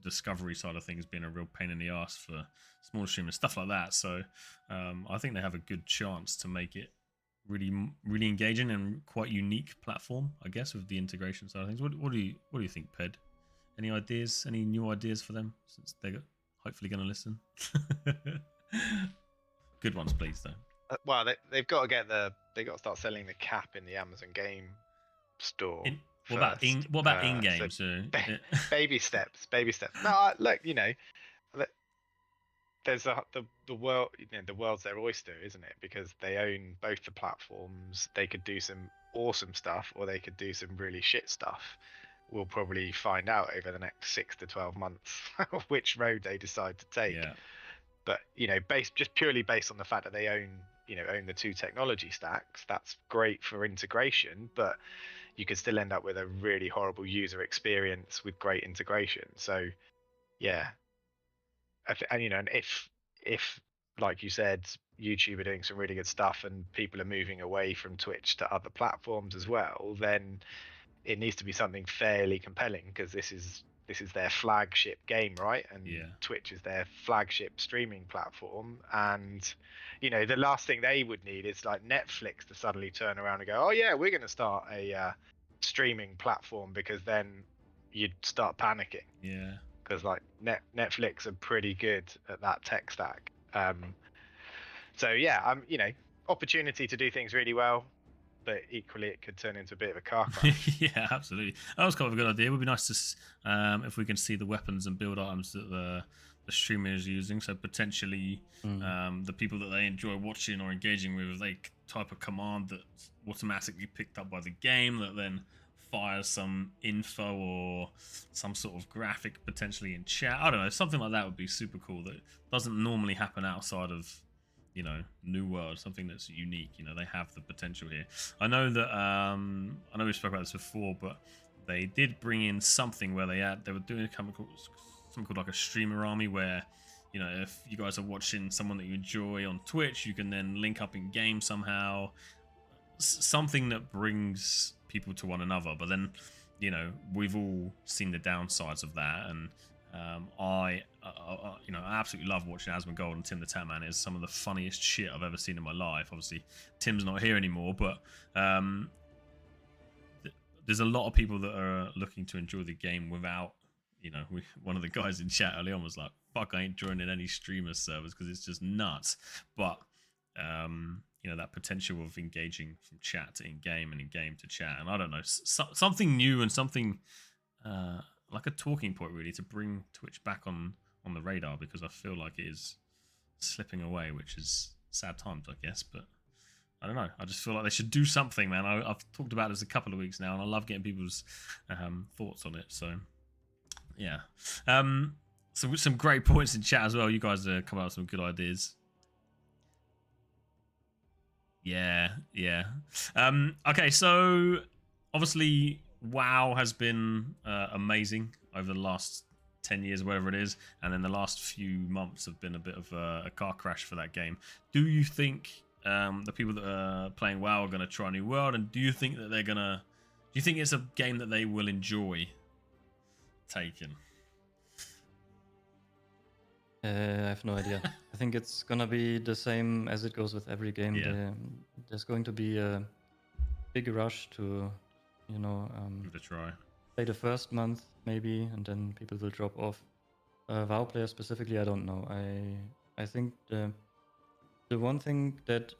discovery side of things being a real pain in the ass for small streamers, stuff like that. So I think they have a good chance to make it really engaging and quite unique platform, I guess, with the integration side of things. What do you think, Ped? Any ideas? Any new ideas for them, since they're hopefully going to listen? Good ones, please, though. Well, they've got to start selling the cap in the Amazon game store. What about in-game? Baby steps. No, look, there's the world. The world's their oyster, isn't it? Because they own both the platforms. They could do some awesome stuff, or they could do some really shit stuff. We'll probably find out over the next 6 to 12 months which road they decide to take. Yeah. But just purely based on the fact that they own the two technology stacks, that's great for integration. But you could still end up with a really horrible user experience with great integration. So, yeah. And if like you said, YouTube are doing some really good stuff and people are moving away from Twitch to other platforms as well, then it needs to be something fairly compelling, because this is their flagship game, right? And Twitch is their flagship streaming platform. And the last thing they would need is like Netflix to suddenly turn around and go, oh yeah, we're going to start a streaming platform, because then you'd start panicking. Yeah. Because like Netflix are pretty good at that tech stack. So yeah, opportunity to do things really well, but equally it could turn into a bit of a car crash. Yeah, absolutely. That was kind of a good idea. It would be nice to if we can see the weapons and build items that the the streamer is using. So potentially, the people that they enjoy watching or engaging with, if they type a command that's automatically picked up by the game that then fires some info or some sort of graphic potentially in chat. I don't know, something like that would be super cool. That doesn't normally happen outside of, you know, New World, something that's unique. You know, they have the potential here. I know that I know we spoke about this before, but they did bring in something where they were doing something called like a streamer army, where, you know, if you guys are watching someone that you enjoy on Twitch, you can then link up in game somehow. Something that brings people to one another. But then, you know, we've all seen the downsides of that, and I absolutely love watching Asmongold and Tim the Tatman. Is some of the funniest shit I've ever seen in my life. Obviously, Tim's not here anymore, but there's a lot of people that are looking to enjoy the game without, you know, one of the guys in chat early on was like, fuck, I ain't joining any streamer servers because it's just nuts. But you know, that potential of engaging from chat to in-game and in-game to chat, and I don't know, something new and something like a talking point really to bring Twitch back on the radar, because I feel like it is slipping away, which is sad times, I guess. But I don't know, I just feel like they should do something, man. I've talked about this a couple of weeks now, and I love getting people's thoughts on it. So yeah, so some great points in chat as well. You guys are coming up with some good ideas. Yeah. Okay, so obviously WoW has been amazing over the last 10 years, whatever it is, and then the last few months have been a bit of a car crash for that game. Do you think the people that are playing WoW are going to try New World, and do you think that they're going to... Do you think it's a game that they will enjoy taking? I have no idea. I think it's gonna be the same as it goes with every game. Yeah. There's going to be a big rush to, you know, Give it a try. play the first month maybe, and then people will drop off. WoW players specifically, I don't know. I think the one thing that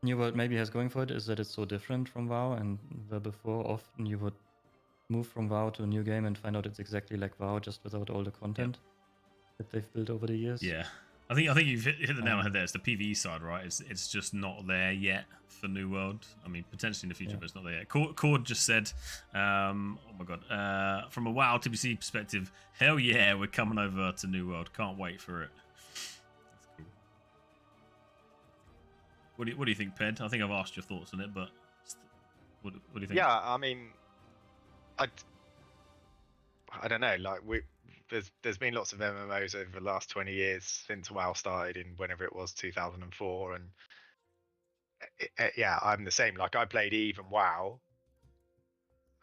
New World maybe has going for it is that it's so different from WoW, and where before often you would move from WoW to a new game and find out it's exactly like WoW, just without all the content that they've built over the years. Yeah, I think you've hit the nail on the head there. It's the PvE side, right? It's just not there yet for New World. I mean, potentially in the future, but it's not there yet. Cord just said, oh my god, from a WoW TBC perspective, hell yeah, we're coming over to New World. Can't wait for it. That's cool. What do you think, Ped? I think I've asked your thoughts on it, but what do you think? Yeah, I mean, I don't know. Like there's been lots of MMOs over the last 20 years since WoW started in whenever it was 2004, and yeah, I'm the same. Like I played EVE and WoW,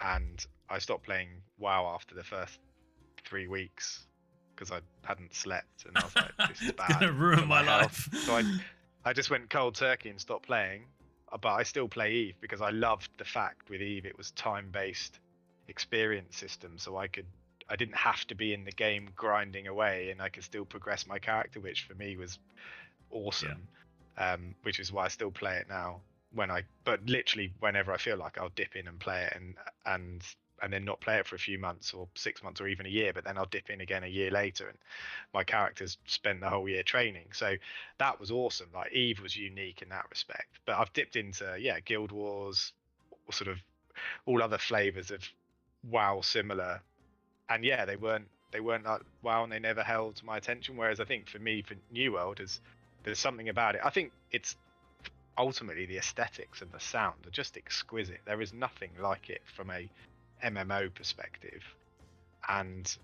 and I stopped playing WoW after the first 3 weeks because I hadn't slept, and I was like, this is bad. It's gonna ruin my life. So I just went cold turkey and stopped playing. But I still play EVE because I loved the fact with EVE it was time-based experience system, so I didn't have to be in the game grinding away, and I could still progress my character, which for me was awesome. Which is why I still play it now. But literally whenever I feel like, I'll dip in and play it, and then not play it for a few months or 6 months or even a year, but then I'll dip in again a year later, and my characters spent the whole year training. So that was awesome. Like EVE was unique in that respect. But I've dipped into Guild Wars, sort of all other flavors of WoW similar, and they weren't like WoW, and they never held my attention. Whereas I think for me, for New World, there's something about it. I think it's ultimately the aesthetics and the sound are just exquisite. There is nothing like it from a MMO perspective, and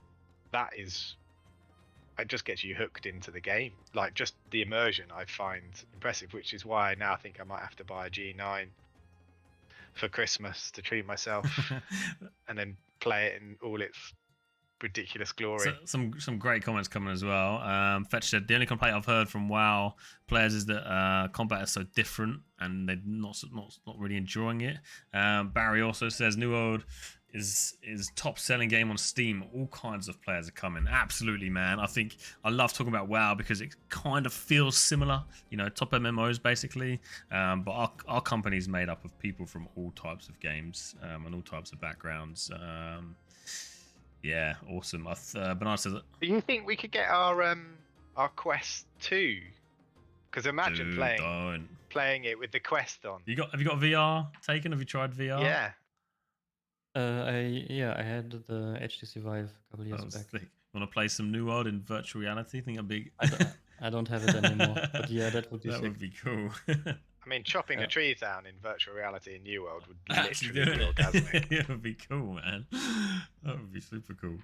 it just gets you hooked into the game. Like just the immersion I find impressive, which is why I now think I might have to buy a G9 for Christmas to treat myself and then play it in all its ridiculous glory. So, some great comments coming as well. Fetch said the only complaint I've heard from WoW players is that combat is so different and they're not really enjoying it. Barry also says New World is top selling game on Steam. All kinds of players are coming. Absolutely, man. I love talking about WoW because it kind of feels similar, you know, top MMOs basically. But our company is made up of people from all types of games and all types of backgrounds. Yeah, awesome. Bernard says, do you think we could get our our Quest 2? Because imagine Dude, don't. playing it with the Quest on. Have you got VR taken? Have you tried VR? Yeah. I had the HTC Vive a couple years That was back. sick. Want to play some New World in virtual reality? Think that'd be. I don't have it anymore, but yeah, that would be that sick. would be cool. I mean, chopping Yeah. a tree down in virtual reality in New World would Actually literally doing be orgasmic. it would be cool, man. That would be super cool.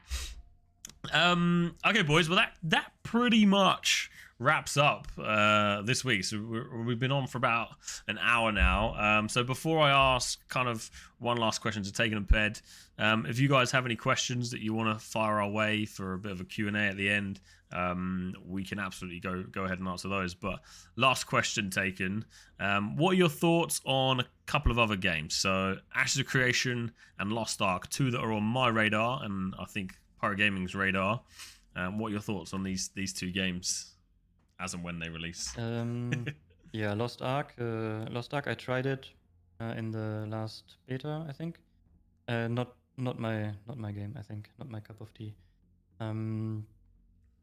Okay, boys. Well, that pretty much wraps up this week. So we've been on for about an hour now. So before I ask kind of one last question to Takyn and Ped, if you guys have any questions that you want to fire our way for a bit of a Q&A at the end, we can absolutely go ahead and answer those. But last question, Takyn. What are your thoughts on a couple of other games? So Ashes of Creation and Lost Ark, two that are on my radar, and I think Pirate Gaming's radar. What are your thoughts on these two games as and when they release? Yeah, Lost Ark. I tried it in the last beta, I think. Not my game. I think not my cup of tea.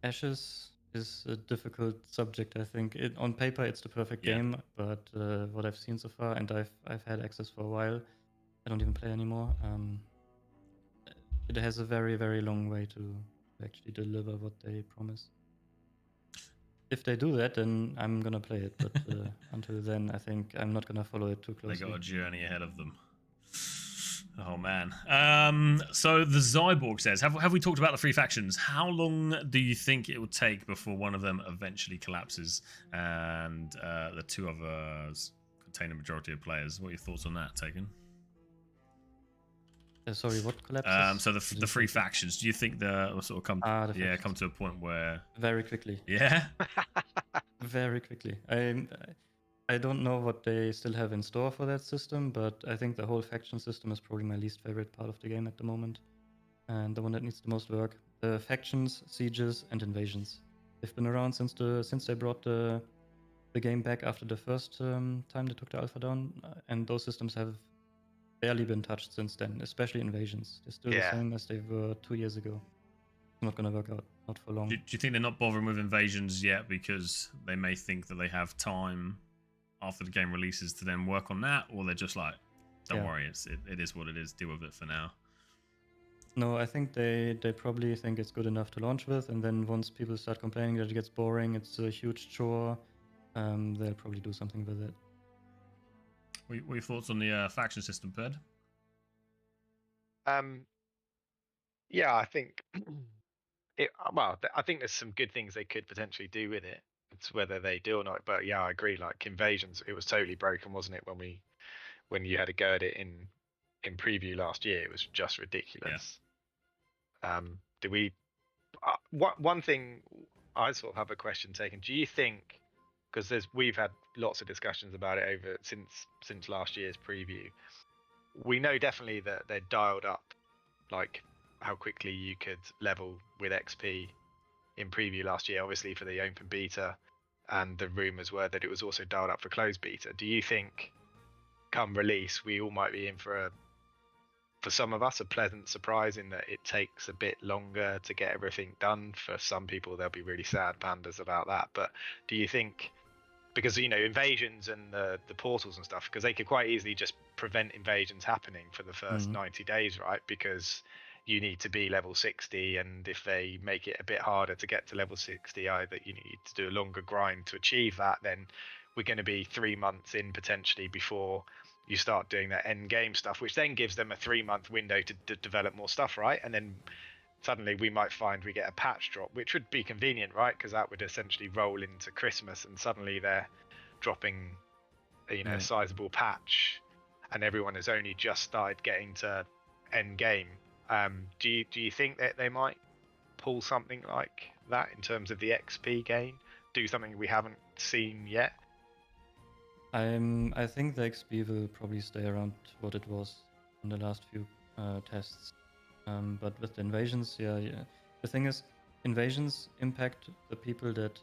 Ashes is a difficult subject. I think on paper it's the perfect Yeah. game, but what I've seen so far, and I've had access for a while. I don't even play anymore. It has a very, very long way to actually deliver what they promise. If they do that, then I'm gonna play it. But until then, I think I'm not gonna follow it too They closely. got a journey ahead of them. Oh man. So the Zyborg says, have we talked about the three factions? How long do you think it would take before one of them eventually collapses and the two others contain a majority of players? What are your thoughts on that, Takyn? Sorry, what collapses? So the three factions. Do you think they'll sort of come to a point where very quickly? Yeah. Very quickly. I don't know what they still have in store for that system, but I think the whole faction system is probably my least favorite part of the game at the moment, and the one that needs the most work. The factions, sieges, and invasions. They've been around since they brought the game back after the first time they took the alpha down, and those systems have barely been touched since then, especially invasions. They're still the same as they were 2 years ago. It's not going to work out, not for long. Do you think they're not bothering with invasions yet because they may think that they have time after the game releases to then work on that, or they're just like, don't worry, it is what it is, deal with it for now? No, I think they probably think it's good enough to launch with, and then once people start complaining that it gets boring, it's a huge chore, they'll probably do something with it. What are your thoughts on the faction system, Ped? Yeah, I think I think there's some good things they could potentially do with it. It's whether they do or not. But yeah, I agree. Like invasions, it was totally broken, wasn't it? When you had a go at it in preview last year, it was just ridiculous. Yeah. One thing I sort of have a question taken. Do you think, because we've had lots of discussions about it over since last year's preview, we know definitely that they're dialed up, like how quickly you could level with XP in preview last year, obviously for the open beta, and the rumors were that it was also dialed up for closed beta. Do you think come release we all might be in for some of us a pleasant surprise in that it takes a bit longer to get everything done? For some people they'll be really sad pandas about that, but do you think, because invasions and the portals and stuff, because they could quite easily just prevent invasions happening for the first 90 days, right? Because you need to be level 60, and if they make it a bit harder to get to level 60, either you need to do a longer grind to achieve that, then we're going to be 3 months in potentially before you start doing that end game stuff, which then gives them a 3-month window to develop more stuff, right? And then suddenly we might find we get a patch drop, which would be convenient, right? Because that would essentially roll into Christmas, and suddenly they're dropping a sizable patch, and everyone has only just started getting to end game. Do you think that they might pull something like that in terms of the XP gain? Do something we haven't seen yet? I think the XP will probably stay around what it was in the last few tests. But with the invasions, the thing is, invasions impact the people that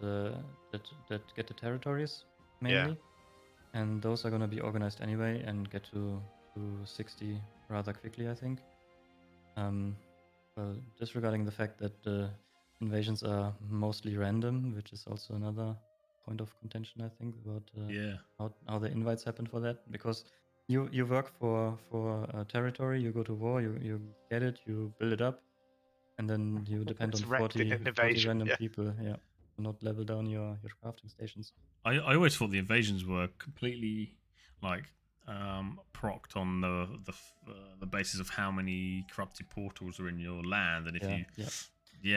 get the territories mainly, and those are going to be organized anyway and get to 60 rather quickly, I think. Well, disregarding the fact that the invasions are mostly random, which is also another point of contention, I think, about Yeah. how the invites happen for that. Because you work for a territory, you go to war, you get it, you build it up, and then you depend on It's wrecked in 40 an invasion. random Yeah. people, yeah, to not level down your crafting stations. I always thought the invasions were completely like procced on the basis of how many corrupted portals are in your land, and if you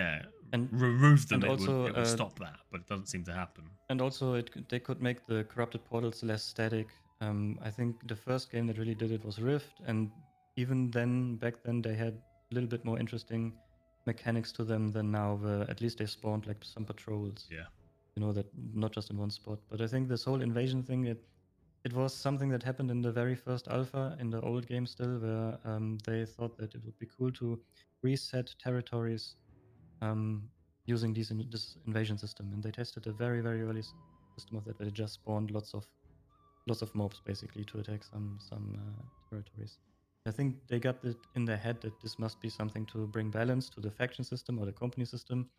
And remove them, and it would also stop that, but it doesn't seem to happen. and also they could make the corrupted portals less static. I think the first game that really did it was Rift, and even then, back then, they had a little bit more interesting mechanics to them than now, where at least they spawned like some patrols. Yeah. You know, that not just in one spot. But I think this whole invasion thing, it was something that happened in the very first alpha in the old game still, where they thought that it would be cool to reset territories um, using this invasion system, and they tested a very very early system of that, where they just spawned lots of mobs basically to attack some territories. I think they got it in their head that this must be something to bring balance to the faction system or the company system,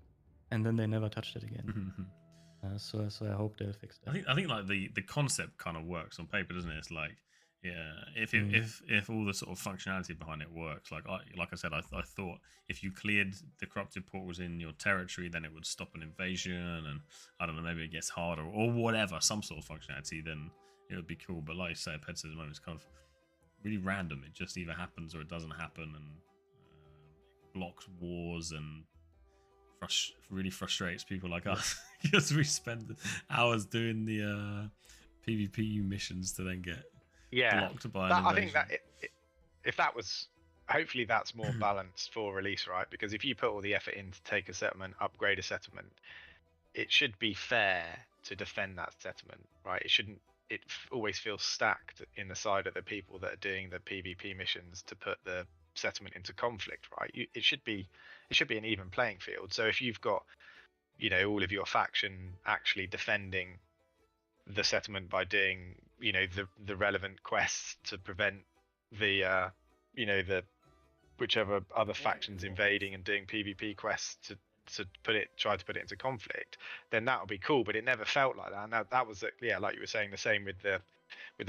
and then they never touched it again. So I hope they'll fix that. I think like the concept kind of works on paper, doesn't it? It's like, yeah, if all the sort of functionality behind it works, like I said, I thought if you cleared the corrupted portals in your territory, then it would stop an invasion, and I don't know, maybe it gets harder or whatever, some sort of functionality, then it would be cool. But like you say, Ped says at the moment, it's kind of really random. It just either happens or it doesn't happen, and blocks wars and really frustrates people like us because we spend hours doing the PvP missions to then get blocked by an invasion. I think that if that was, hopefully that's more balanced for release, right? Because if you put all the effort in to take a settlement, upgrade a settlement, it should be fair to defend that settlement, right? It always feels stacked in the side of the people that are doing the PvP missions to put the settlement into conflict, right? It should be an even playing field. So if you've got, all of your faction actually defending the settlement by doing, the relevant quests to prevent the whichever other factions invading and doing PvP quests to try to put it into conflict, then that would be cool. But it never felt like that. And that was like you were saying, the same with the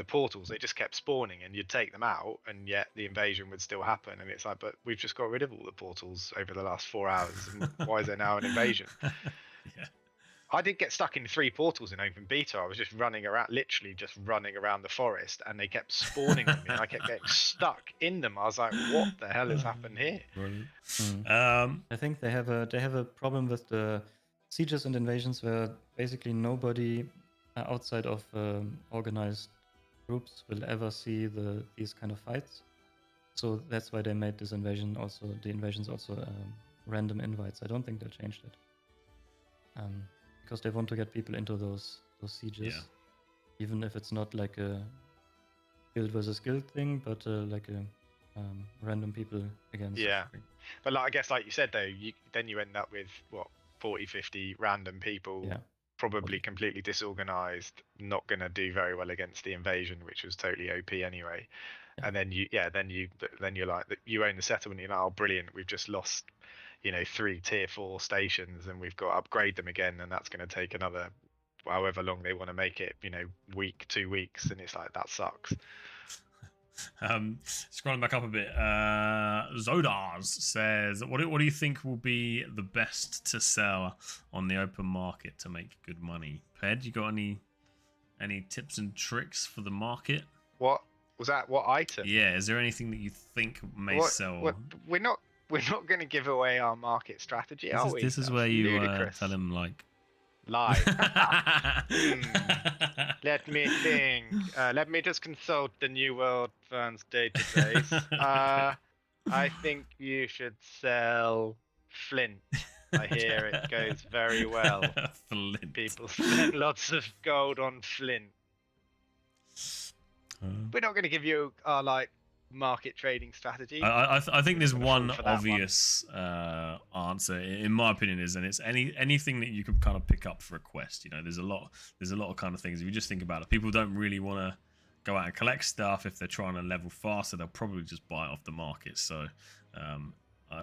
portals. They just kept spawning, and you'd take them out, and yet the invasion would still happen. And it's like, but we've just got rid of all the portals over the last 4 hours, and why is there now an invasion? Yeah. I did get stuck in 3 portals in open beta. I was just literally just running around the forest, and they kept spawning on me, and I kept getting stuck in them. I was like, what the hell has happened here? I think they have a problem with the sieges and invasions, where basically nobody outside of organized groups will ever see these kind of fights. So that's why they made this invasion also. The invasions also random invites. I don't think they'll change that. Because they want to get people into those sieges, even if it's not like a guild versus guild thing, but like a random people against. Yeah, but I guess like you said though, then you end up with 40, 50 random people, probably completely disorganized, not going to do very well against the invasion, which was totally OP anyway. And then you're like, you own the settlement, you're like, oh brilliant, we've just lost 3 tier 4 stations, and we've got to upgrade them again, and that's going to take another however long they want to make it, week, 2 weeks, and it's like, that sucks. Scrolling back up a bit, Zodars says, what do you think will be the best to sell on the open market to make good money? Ped, you got any tips and tricks for the market? What was that? What item? Yeah, is there anything that you think may sell? We're not going to give away our market strategy, are we? This is where you tell him like lie. Let me think. Let me just consult the New World Ferns database. I think you should sell flint. I hear it goes very well. Flint. People spend lots of gold on flint. We're not going to give you our market trading strategy. I think there's one obvious answer, in my opinion, and it's anything that you can kind of pick up for a quest. There's a lot of kind of things. If you just think about it, people don't really want to go out and collect stuff if they're trying to level faster. They'll probably just buy it off the market. So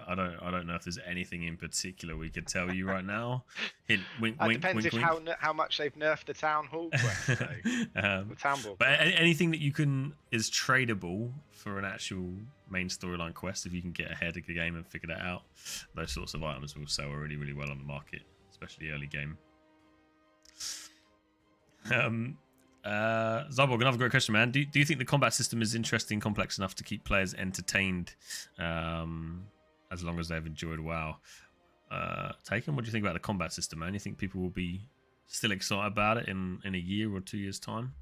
I don't know if there's anything in particular we could tell you right now. Hint, wink, It wink, depends wink, if wink. how much they've nerfed the town hall quest, though. The town hall But quest. anything that you can is tradable for an actual main storyline quest, if you can get ahead of the game and figure that out, those sorts of items will sell really, really well on the market, especially early game. Zyborg, another great question, man. Do you think the combat system is interesting, complex enough to keep players entertained, as long as they've enjoyed WoW? Takyn, what do you think about the combat system, man? You think people will be still excited about it in a year or 2 years' time?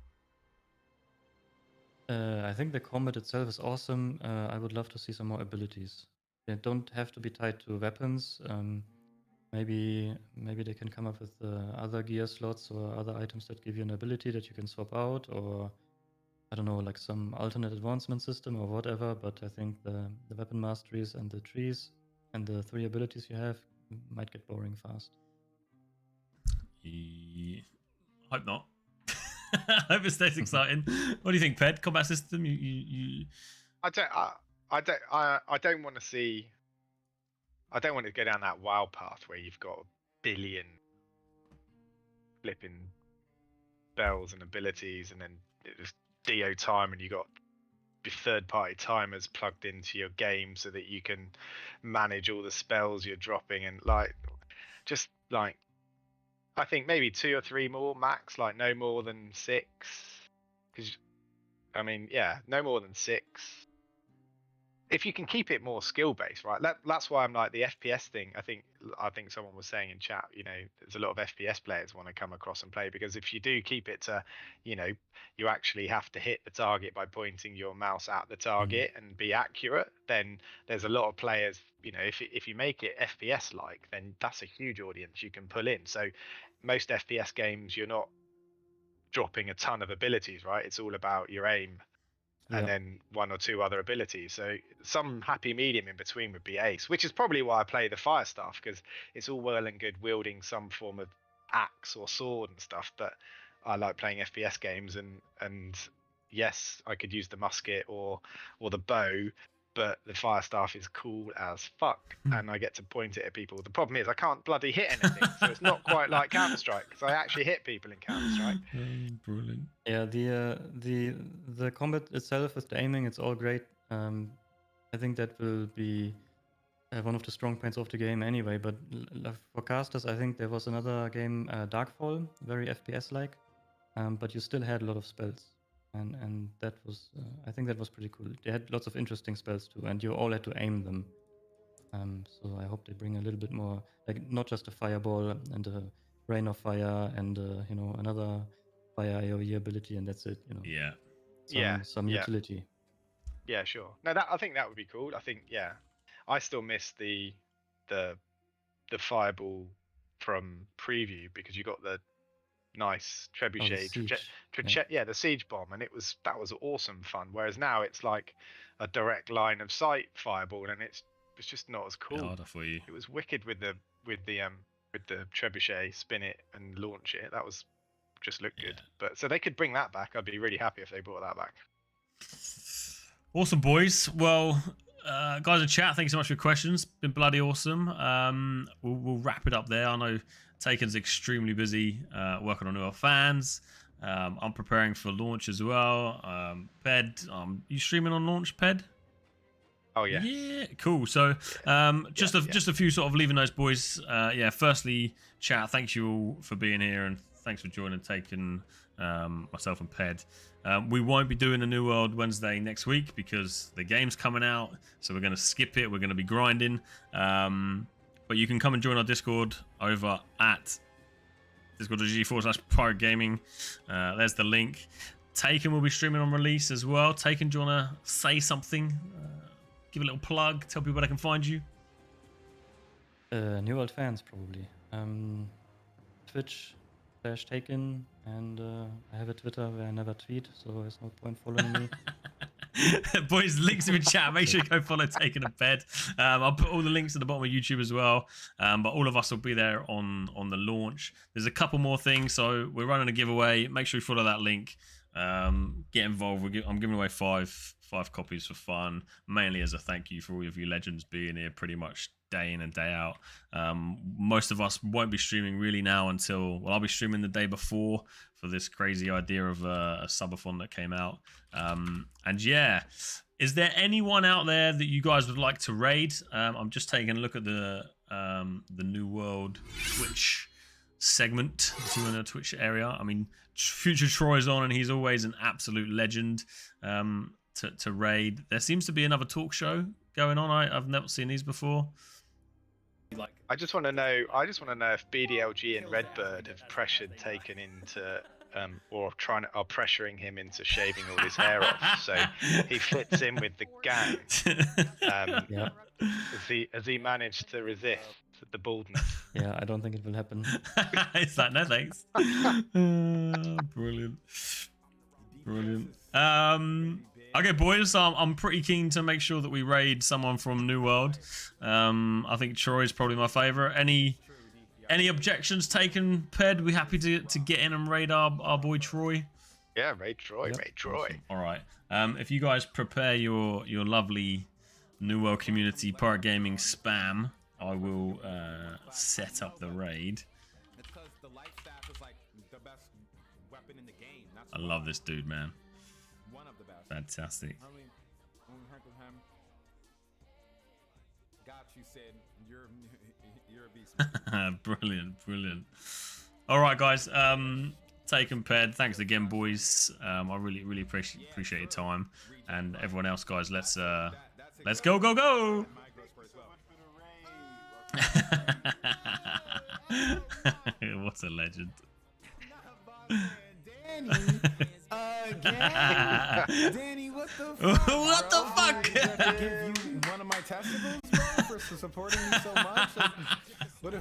I think the combat itself is awesome. I would love to see some more abilities. They don't have to be tied to weapons. Maybe they can come up with other gear slots or other items that give you an ability that you can swap out, or I don't know, like some alternate advancement system or whatever. But I think the weapon masteries and the trees and the 3 abilities you have might get boring fast. Yeah. Hope not. I hope it stays exciting. What do you think, Ped? Combat system? You... I don't want to see. I don't want to go down that WoW path where you've got a billion flipping spells and abilities, and then it's DO time, and you got third-party timers plugged into your game so that you can manage all the spells you're dropping, and just I think maybe 2 or 3 more max, like no more than 6. Because I mean, yeah, no more than 6. If you can keep it more skill based, right? That's why I'm like the FPS thing. I think someone was saying in chat, there's a lot of FPS players want to come across and play, because if you do keep it to, you actually have to hit the target by pointing your mouse at the target and be accurate, then there's a lot of players, if you make it FPS like, then that's a huge audience you can pull in. So most FPS games, you're not dropping a ton of abilities, right? It's all about your aim. And then 1 or 2 other abilities. So some happy medium in between would be ace, which is probably why I play the fire stuff, because it's all well and good wielding some form of axe or sword and stuff, but I like playing FPS games, and yes, I could use the musket or the bow, but the fire staff is cool as fuck, and I get to point it at people. The problem is I can't bloody hit anything, so it's not quite like Counter-Strike, because I actually hit people in Counter-Strike. Brilliant. Yeah, the combat itself with the aiming, it's all great. I think that will be one of the strong points of the game anyway. But for casters, I think there was another game, Darkfall, very FPS-like, but you still had a lot of spells, and that was I think that was pretty cool. They had lots of interesting spells too, and you all had to aim them. So I hope they bring a little bit more, like not just a fireball and a rain of fire and another fire AoE ability, and that's it. Some utility. Yeah, sure. No, I think that would be cool. I think, yeah, I still miss the fireball from preview, because you got the nice trebuchet, the siege bomb, and that was awesome fun. Whereas now it's like a direct line of sight fireball, and it's just not as cool. Harder for you. It was wicked with the trebuchet, spin it and launch it. That was just looked good. But so they could bring that back. I'd be really happy if they brought that back. Awesome, boys. Well, guys in chat, thank you so much for your questions. Been bloody awesome. We'll wrap it up there. I know Takyn's extremely busy working on new fans. I'm preparing for launch as well. Ped, you streaming on launch, Ped? Oh yeah. Yeah, cool. So just a few sort of leaving those boys. Firstly, chat, thank you all for being here, and thanks for joining Takyn, myself and Ped. We won't be doing a New World Wednesday next week because the game's coming out, so we're going to skip it. We're going to be grinding. But you can come and join our Discord over at discord.gg/pirate gaming. There's the link. Takyn will be streaming on release as well. Takyn, do you want to say something? Give a little plug, tell people where they can find you. New World fans, probably. Twitch/Takyn, and I have a Twitter where I never tweet, so there's no point following me. Boys, links in the chat. Make sure you go follow Takyn and Ped. I'll put all the links at the bottom of YouTube as well. But all of us will be there on the launch. There's a couple more things, so we're running a giveaway. Make sure you follow that link. get involved. I'm giving away five copies for fun, mainly as a thank you for all of you legends being here pretty much day in and day out. Most of us won't be streaming really now until, well, I'll be streaming the day before for this crazy idea of a subathon that came out. And yeah, is there anyone out there that you guys would like to raid? I'm just taking a look at the New World Twitch segment, so in a Twitch area. I mean, Future Troy's on, and he's always an absolute legend to raid. There seems to be another talk show going on. I've never seen these before. I just want to know if BDLG and Redbird have pressured Takyn into or are pressuring him into shaving all his hair off, so he fits in with the gang. Yeah. Has he managed to resist the baldness? Yeah, I don't think it will happen. It's like, no thanks. Brilliant. Okay, boys, I'm pretty keen to make sure that we raid someone from New World. I think Troy's probably my favorite. Any objections taken, Ped? We happy to get in and raid our boy Troy? Yeah, raid Troy, Yep. raid Troy. Awesome. All right. If you guys prepare your lovely New World community Pirate Gaming spam, I will set up the raid. I love this dude, man. Fantastic. Brilliant. All right, guys. Takyn, Ped, thanks again, boys. I really appreciate your time, and everyone else, guys. Let's go. What a legend. Danneh, what the fuck? What the fuck? I have to give you one of my testicles, bro, for supporting me so much. Like, what